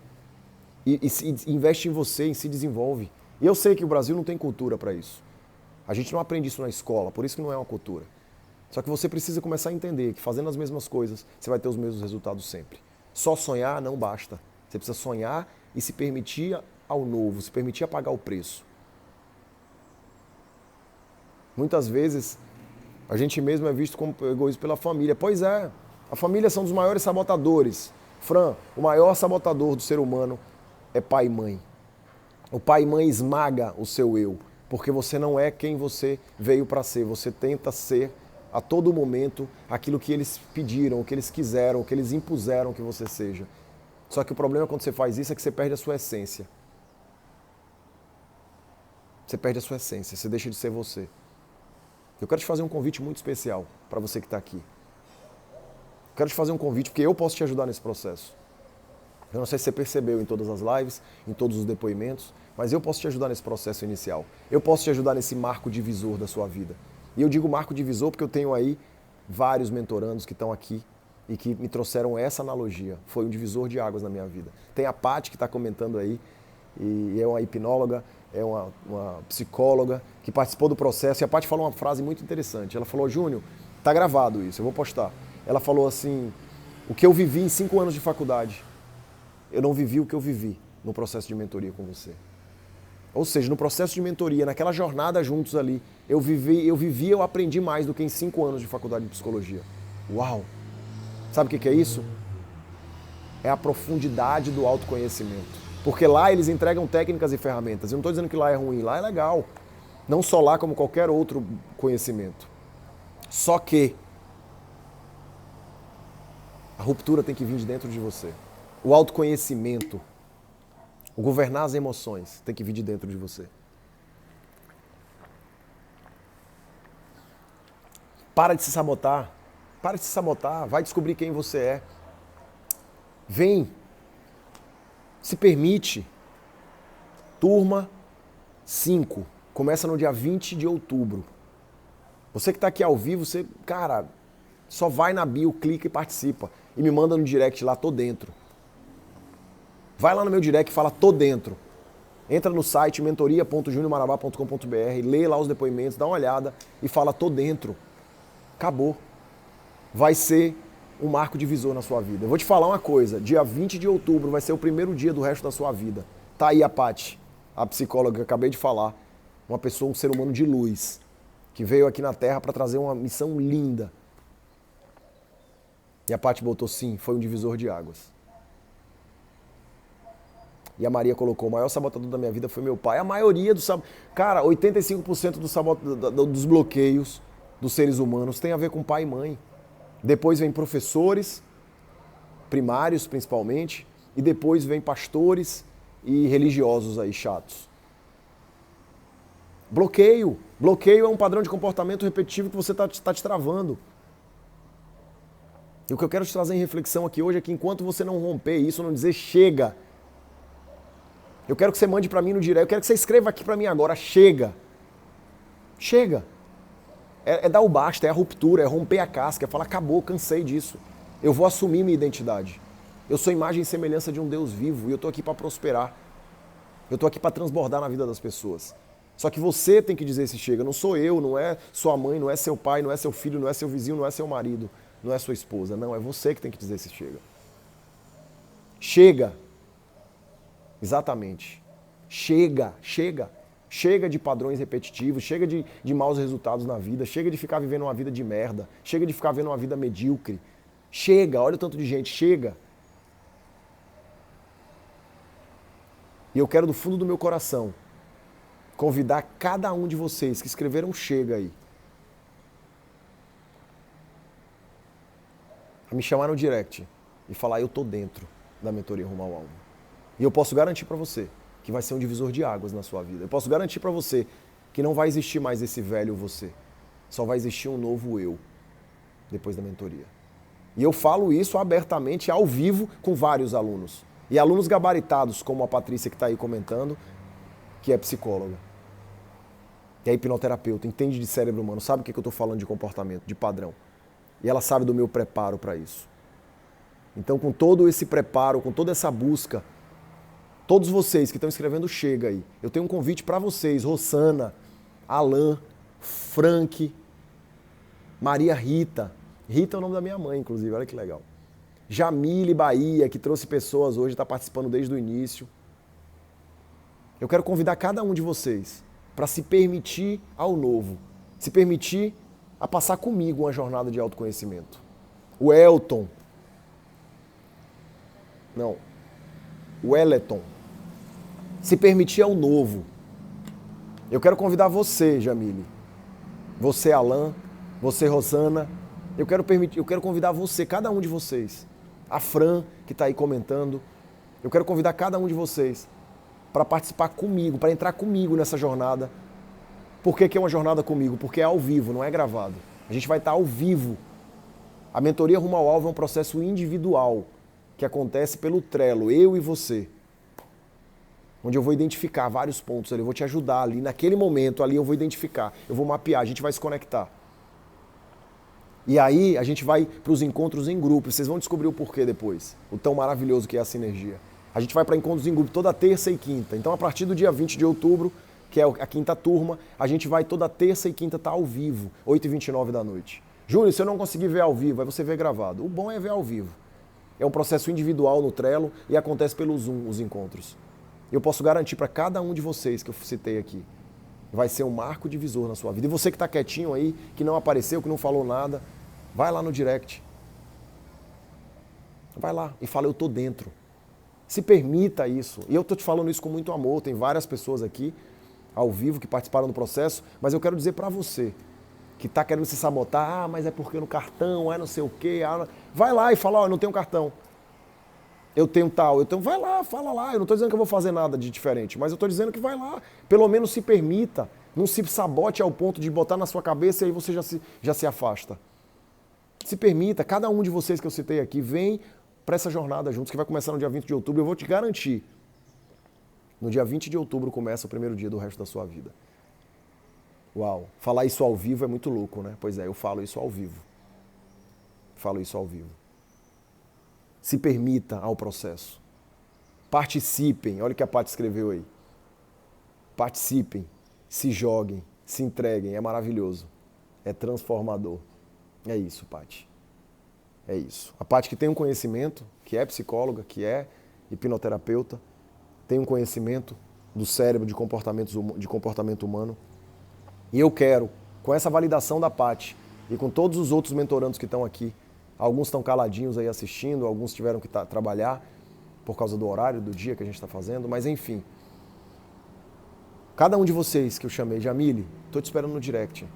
E investe em você, se desenvolve. E eu sei que o Brasil não tem cultura para isso. A gente não aprende isso na escola, por isso que não é uma cultura. Só que você precisa começar a entender que fazendo as mesmas coisas, você vai ter os mesmos resultados sempre. Só sonhar não basta. Você precisa sonhar e se permitir ao novo, se permitir a pagar o preço. Muitas vezes, a gente mesmo é visto como egoísta pela família. Pois é, a família são dos maiores sabotadores. Fran, o maior sabotador do ser humano é pai e mãe. O pai e mãe esmaga o seu eu, porque você não é quem você veio para ser. Você tenta ser, a todo momento, aquilo que eles pediram, o que eles quiseram, o que eles impuseram que você seja. Só que o problema quando você faz isso é que você perde a sua essência. Você perde a sua essência, você deixa de ser você. Eu quero te fazer um convite muito especial para você que está aqui. Quero te fazer um convite porque eu posso te ajudar nesse processo. Eu não sei se você percebeu em todas as lives, em todos os depoimentos, mas eu posso te ajudar nesse processo inicial. Eu posso te ajudar nesse marco divisor da sua vida. E eu digo marco divisor porque eu tenho aí vários mentorandos que estão aqui e que me trouxeram essa analogia. Foi um divisor de águas na minha vida. Tem a Paty que está comentando aí, e é uma hipnóloga, é uma psicóloga que participou do processo. E a Paty falou uma frase muito interessante. Ela falou, Júnior, tá gravado isso, eu vou postar. Ela falou assim, o que eu vivi em 5 anos de faculdade, eu não vivi o que eu vivi no processo de mentoria com você. Ou seja, no processo de mentoria, naquela jornada juntos ali, eu aprendi mais do que em 5 anos de faculdade de psicologia. Uau! Sabe o que é isso? É a profundidade do autoconhecimento. Porque lá eles entregam técnicas e ferramentas. Eu não estou dizendo que lá é ruim, lá é legal. Não só lá, como qualquer outro conhecimento. Só que a ruptura tem que vir de dentro de você. O autoconhecimento, o governar as emoções, tem que vir de dentro de você. Para de se sabotar. Para de se sabotar. Vai descobrir quem você é. Vem. Se permite. Turma 5. Começa no dia 20 de outubro. Você que está aqui ao vivo, cara, só vai na bio, clica e participa. E me manda no direct lá, tô dentro. Vai lá no meu direct e fala, tô dentro. Entra no site mentoria.juniormarabá.com.br, lê lá os depoimentos, dá uma olhada e fala, tô dentro. Acabou. Vai ser um marco divisor na sua vida. Eu vou te falar uma coisa, dia 20 de outubro vai ser o primeiro dia do resto da sua vida. Tá aí a Paty, a psicóloga que eu acabei de falar, uma pessoa, um ser humano de luz, que veio aqui na Terra para trazer uma missão linda. E a Paty botou sim, foi um divisor de águas. E a Maria colocou, o maior sabotador da minha vida foi meu pai. A maioria dos... Cara, 85% dos bloqueios dos seres humanos tem a ver com pai e mãe. Depois vem professores, primários principalmente, e depois vem pastores e religiosos aí chatos. Bloqueio. Bloqueio é um padrão de comportamento repetitivo que você está te travando. E o que eu quero te trazer em reflexão aqui hoje é que enquanto você não romper isso, não dizer chega, eu quero que você mande para mim no direct, eu quero que você escreva aqui para mim agora, chega. Chega. É dar o basta, é a ruptura, é romper a casca, é falar, acabou, cansei disso. Eu vou assumir minha identidade. Eu sou imagem e semelhança de um Deus vivo e eu estou aqui para prosperar. Eu estou aqui para transbordar na vida das pessoas. Só que você tem que dizer esse chega, não sou eu, não é sua mãe, não é seu pai, não é seu filho, não é seu vizinho, não é seu marido, não é sua esposa. Não, é você que tem que dizer esse chega. Chega. Exatamente. Chega. Chega de padrões repetitivos, chega de maus resultados na vida, chega de ficar vivendo uma vida de merda, chega de ficar vivendo uma vida medíocre. Chega, olha o tanto de gente, chega. E eu quero do fundo do meu coração convidar cada um de vocês que escreveram chega aí a me chamar no direct e falar, eu tô dentro da mentoria Rumo ao Alvo. E eu posso garantir para você que vai ser um divisor de águas na sua vida. Eu posso garantir para você que não vai existir mais esse velho você. Só vai existir um novo eu depois da mentoria. E eu falo isso abertamente, ao vivo, com vários alunos. E alunos gabaritados, como a Patrícia que está aí comentando, que é psicóloga, que é hipnoterapeuta, entende de cérebro humano, sabe o que eu estou falando de comportamento, de padrão. E ela sabe do meu preparo para isso. Então, com todo esse preparo, com toda essa busca, todos vocês que estão escrevendo chega aí, eu tenho um convite para vocês, Rosana, Alan, Frank, Maria Rita. Rita é o nome da minha mãe, inclusive, olha que legal. Jamile Bahia, que trouxe pessoas hoje, está participando desde o início. Eu quero convidar cada um de vocês para se permitir ao novo, se permitir a passar comigo uma jornada de autoconhecimento. O Elton, não, o Eleton, se permitir ao novo. Eu quero convidar você, Jamile, você, Alan, você, Rosana, eu quero convidar você, cada um de vocês, a Fran, que está aí comentando, eu quero convidar cada um de vocês para participar comigo, para entrar comigo nessa jornada. Por que é uma jornada comigo? Porque é ao vivo, não é gravado. A gente vai estar ao vivo. A mentoria Rumo ao Alvo é um processo individual que acontece pelo Trello, eu e você. Onde eu vou identificar vários pontos ali, eu vou te ajudar ali, naquele momento ali eu vou identificar, eu vou mapear, a gente vai se conectar. E aí a gente vai para os encontros em grupo, vocês vão descobrir o porquê depois, o tão maravilhoso que é a sinergia. A gente vai para encontros em grupo toda terça e quinta, então a partir do dia 20 de outubro, que é a quinta turma, a gente vai toda terça e quinta estar ao vivo, 8h29 da noite. Júnior, se eu não conseguir ver ao vivo, aí você vê gravado. O bom é ver ao vivo. É um processo individual no Trello e acontece pelo Zoom os encontros. Eu posso garantir para cada um de vocês que eu citei aqui, vai ser um marco divisor na sua vida. E você que está quietinho aí, que não apareceu, que não falou nada, vai lá no direct. Vai lá e fala, eu tô dentro. Se permita isso. E eu tô te falando isso com muito amor. Tem várias pessoas aqui, ao vivo, que participaram do processo, mas eu quero dizer para você, que está querendo se sabotar, mas é porque no cartão, é não sei o quê. Vai lá e fala, ó, eu não tenho cartão. Eu tenho tal, vai lá, fala lá. Eu não estou dizendo que eu vou fazer nada de diferente, mas eu estou dizendo que vai lá. Pelo menos se permita, não se sabote ao ponto de botar na sua cabeça e aí você já se afasta. Se permita, cada um de vocês que eu citei aqui, vem para essa jornada juntos, que vai começar no dia 20 de outubro. Eu vou te garantir, no dia 20 de outubro começa o primeiro dia do resto da sua vida. Uau, falar isso ao vivo é muito louco, né? Pois é, eu falo isso ao vivo. Falo isso ao vivo. Se permita ao processo. Participem, olha o que a Paty escreveu aí. Participem, se joguem, se entreguem, é maravilhoso. É transformador. É isso, Paty. É isso. A Paty que tem um conhecimento, que é psicóloga, que é hipnoterapeuta, tem um conhecimento do cérebro, de comportamento humano. E eu quero, com essa validação da Paty e com todos os outros mentorandos que estão aqui, alguns estão caladinhos aí assistindo, alguns tiveram que trabalhar por causa do horário, do dia que a gente está fazendo, mas enfim. Cada um de vocês que eu chamei, Jamile, estou te esperando no direct.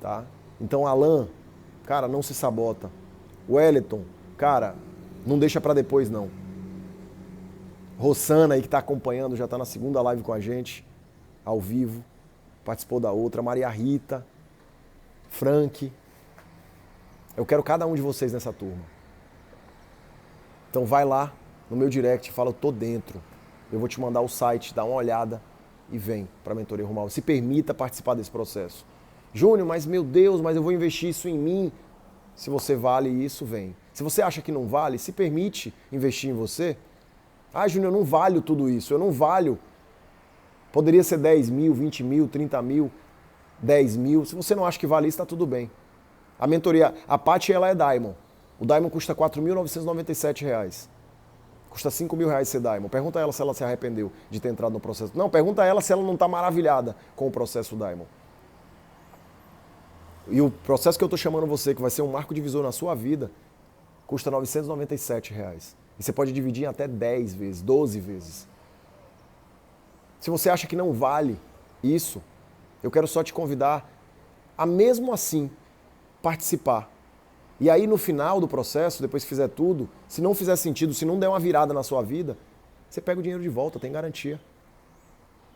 Tá? Então, Alan, cara, não se sabota. Wellington, cara, não deixa para depois não. Rosana aí que está acompanhando, já está na segunda live com a gente, ao vivo, participou da outra. Maria Rita, Frank. Eu quero cada um de vocês nessa turma. Então vai lá no meu direct e fala, eu tô dentro. Eu vou te mandar o site, dá uma olhada e vem para a Mentoria Rumo ao Alvo. Se permita participar desse processo. Júnior, mas meu Deus, mas eu vou investir isso em mim. Se você vale isso, vem. Se você acha que não vale, se permite investir em você. Ah, Júnior, eu não valho tudo isso, eu não valho. Poderia ser 10 mil, 20 mil, 30 mil, 10 mil. Se você não acha que vale isso, está tudo bem. A mentoria, a Paty, ela é Diamond. O Diamond custa R$ 4.997. Custa 5 mil reais ser Diamond. Pergunta a ela se ela se arrependeu de ter entrado no processo. Não, pergunta a ela se ela não está maravilhada com o processo Diamond. E o processo que eu estou chamando você, que vai ser um marco divisor na sua vida, custa R$ 997 reais. E você pode dividir em até 10 vezes, 12 vezes. Se você acha que não vale isso, eu quero só te convidar a mesmo assim participar. E aí no final do processo, depois que fizer tudo, se não fizer sentido, se não der uma virada na sua vida, você pega o dinheiro de volta, tem garantia.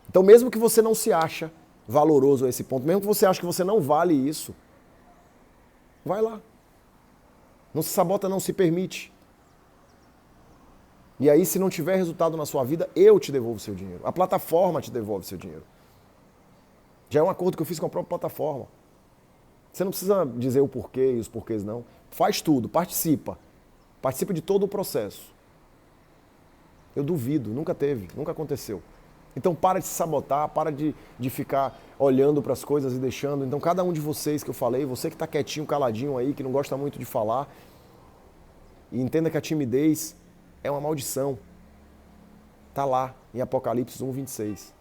Então mesmo que você não se acha valoroso a esse ponto, mesmo que você ache que você não vale isso, vai lá. Não se sabota, não se permite. E aí, se não tiver resultado na sua vida, eu te devolvo seu dinheiro. A plataforma te devolve seu dinheiro. Já é um acordo que eu fiz com a própria plataforma. Você não precisa dizer o porquê e os porquês não. Faz tudo, participa. Participa de todo o processo. Eu duvido, nunca teve, nunca aconteceu. Então para de se sabotar, para de ficar olhando para as coisas e deixando. Então cada um de vocês que eu falei, você que está quietinho, caladinho aí, que não gosta muito de falar, e entenda que a timidez é uma maldição. Está lá em Apocalipse 1:26.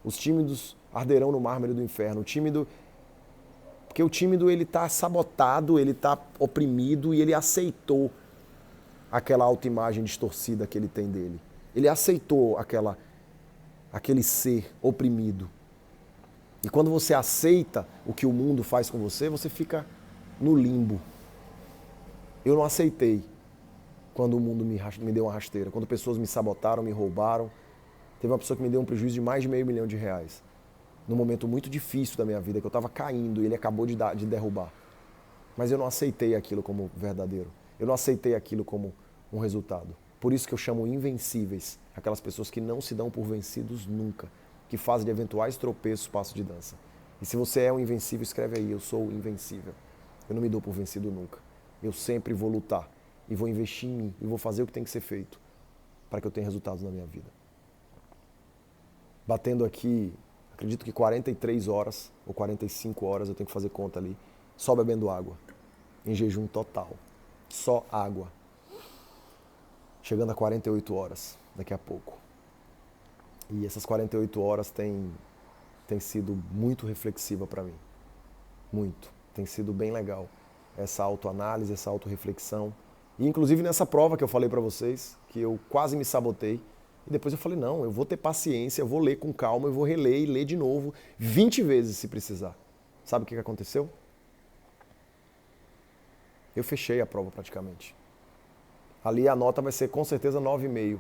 Os tímidos arderão no mármore do inferno. Porque o tímido ele está sabotado, ele está oprimido e ele aceitou aquela autoimagem distorcida que ele tem dele. Ele aceitou aquele ser oprimido. E quando você aceita o que o mundo faz com você, você fica no limbo. Eu não aceitei quando o mundo me deu uma rasteira, quando pessoas me sabotaram, me roubaram. Teve uma pessoa que me deu um prejuízo de mais de R$500 mil, num momento muito difícil da minha vida, que eu estava caindo e ele acabou de derrubar. Mas eu não aceitei aquilo como verdadeiro. Eu não aceitei aquilo como um resultado. Por isso que eu chamo invencíveis aquelas pessoas que não se dão por vencidos nunca, que fazem de eventuais tropeços passo de dança. E se você é um invencível, escreve aí, eu sou invencível. Eu não me dou por vencido nunca. Eu sempre vou lutar e vou investir em mim e vou fazer o que tem que ser feito para que eu tenha resultados na minha vida. Batendo aqui, acredito que 43 horas ou 45 horas, eu tenho que fazer conta ali, só bebendo água, em jejum total, só água. Chegando a 48 horas, daqui a pouco. E essas 48 horas tem sido muito reflexiva para mim. Muito. Tem sido bem legal. Essa autoanálise, essa autorreflexão. E inclusive nessa prova que eu falei para vocês, que eu quase me sabotei. E depois eu falei, não, eu vou ter paciência, eu vou ler com calma, eu vou reler e ler de novo 20 vezes se precisar. Sabe o que aconteceu? Eu fechei a prova praticamente. Ali a nota vai ser com certeza 9,5.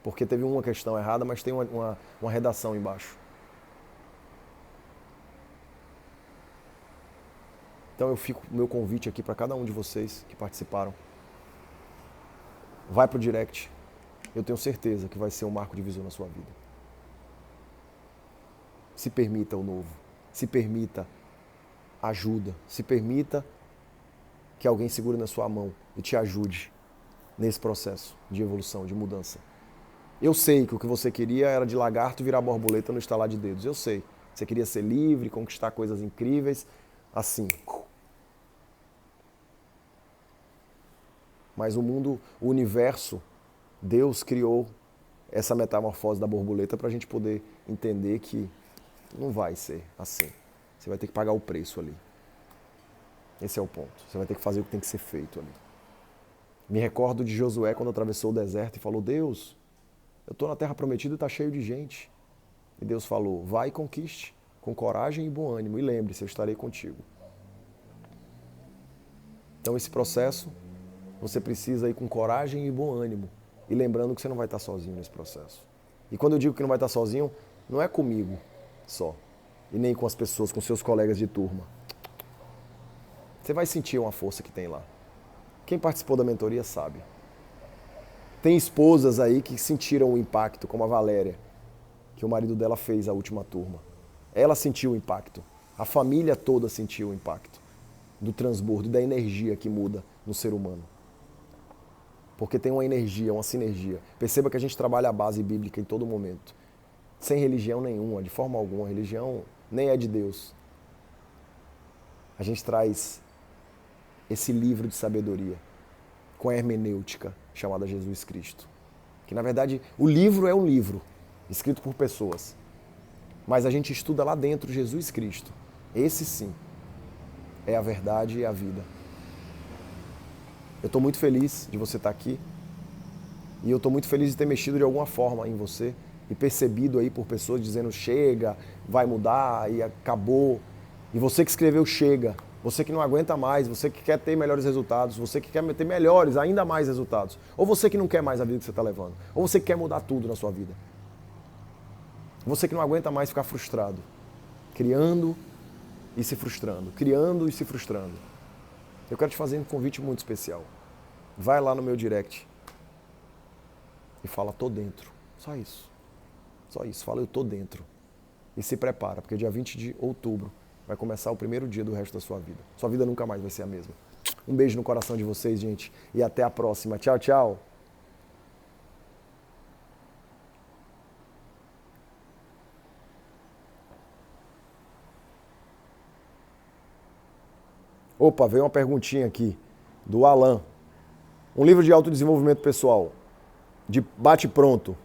Porque teve uma questão errada, mas tem uma redação embaixo. Então eu fico o meu convite aqui para cada um de vocês que participaram. Vai pro direct. Eu tenho certeza que vai ser um marco divisor na sua vida. Se permita o novo. Se permita ajuda. Se permita que alguém segure na sua mão e te ajude nesse processo de evolução, de mudança. Eu sei que o que você queria era de lagarto virar borboleta no estalar de dedos. Eu sei. Você queria ser livre, conquistar coisas incríveis, assim. Mas o mundo, o universo, Deus criou essa metamorfose da borboleta para a gente poder entender que não vai ser assim. Você vai ter que pagar o preço ali. Esse é o ponto. Você vai ter que fazer o que tem que ser feito ali. Me recordo de Josué quando atravessou o deserto e falou, Deus, eu estou na terra prometida e está cheio de gente. E Deus falou, vai e conquiste, com coragem e bom ânimo. E lembre-se, eu estarei contigo. Então esse processo, você precisa ir com coragem e bom ânimo. E lembrando que você não vai estar sozinho nesse processo. E quando eu digo que não vai estar sozinho, não é comigo só. E nem com as pessoas, com seus colegas de turma. Você vai sentir uma força que tem lá. Quem participou da mentoria sabe. Tem esposas aí que sentiram o impacto, como a Valéria, que o marido dela fez a última turma. Ela sentiu o impacto. A família toda sentiu o impacto do transbordo e da energia que muda no ser humano. Porque tem uma energia, uma sinergia. Perceba que a gente trabalha a base bíblica em todo momento. Sem religião nenhuma, de forma alguma. A religião nem é de Deus. A gente traz esse livro de sabedoria com a hermenêutica chamada Jesus Cristo, que Que na verdade o livro é um livro, escrito por pessoas. Mas a gente estuda lá dentro Jesus Cristo. Esse sim é a verdade e a vida. Eu estou muito feliz de você estar aqui. E eu estou muito feliz de ter mexido de alguma forma em você e percebido aí por pessoas dizendo chega, vai mudar e acabou. E você que escreveu chega, você que não aguenta mais, você que quer ter melhores resultados, você que quer ter melhores, ainda mais resultados. Ou você que não quer mais a vida que você está levando. Ou você que quer mudar tudo na sua vida. Você que não aguenta mais ficar frustrado. Criando e se frustrando. Criando e se frustrando. Eu quero te fazer um convite muito especial. Vai lá no meu direct e fala, tô dentro. Só isso. Só isso. Fala, eu tô dentro. E se prepara, porque dia 20 de outubro vai começar o primeiro dia do resto da sua vida. Sua vida nunca mais vai ser a mesma. Um beijo no coração de vocês, gente. E até a próxima. Tchau, tchau. Opa, veio uma perguntinha aqui do Alan. Um livro de autodesenvolvimento pessoal, de bate pronto.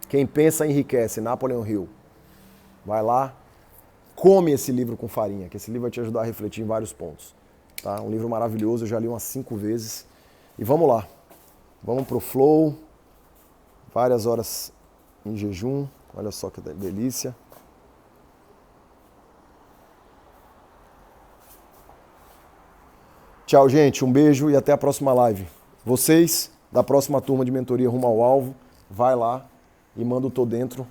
Quem pensa enriquece, Napoleon Hill. Vai lá, come esse livro com farinha, que esse livro vai te ajudar a refletir em vários pontos. Tá? Um livro maravilhoso, eu já li umas 5 vezes. E vamos lá, vamos pro flow. Várias horas em jejum, olha só que delícia. Tchau, gente. Um beijo e até a próxima live. Vocês, da próxima turma de mentoria Rumo ao Alvo, vai lá e manda o Tô Dentro.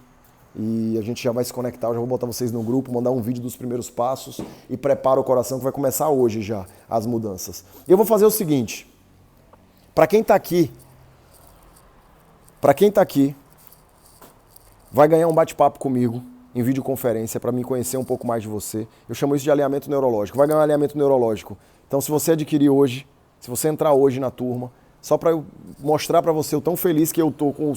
E a gente já vai se conectar. Eu já vou botar vocês no grupo, mandar um vídeo dos primeiros passos e prepara o coração que vai começar hoje já as mudanças. E eu vou fazer o seguinte. Para quem tá aqui, vai ganhar um bate-papo comigo em videoconferência para me conhecer um pouco mais de você. Eu chamo isso de alinhamento neurológico. Vai ganhar um alinhamento neurológico. Então, se você adquirir hoje, se você entrar hoje na turma, só para eu mostrar para você o tão feliz que eu tô com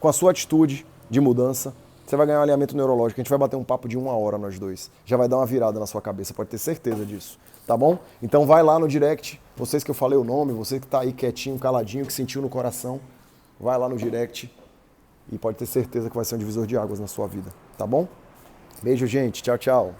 a sua atitude de mudança, você vai ganhar um alinhamento neurológico. A gente vai bater um papo de 1 hora nós dois. Já vai dar uma virada na sua cabeça, pode ter certeza disso. Tá bom? Então vai lá no direct, vocês que eu falei o nome, você que tá aí quietinho, caladinho, que sentiu no coração, vai lá no direct e pode ter certeza que vai ser um divisor de águas na sua vida. Tá bom? Beijo, gente. Tchau, tchau.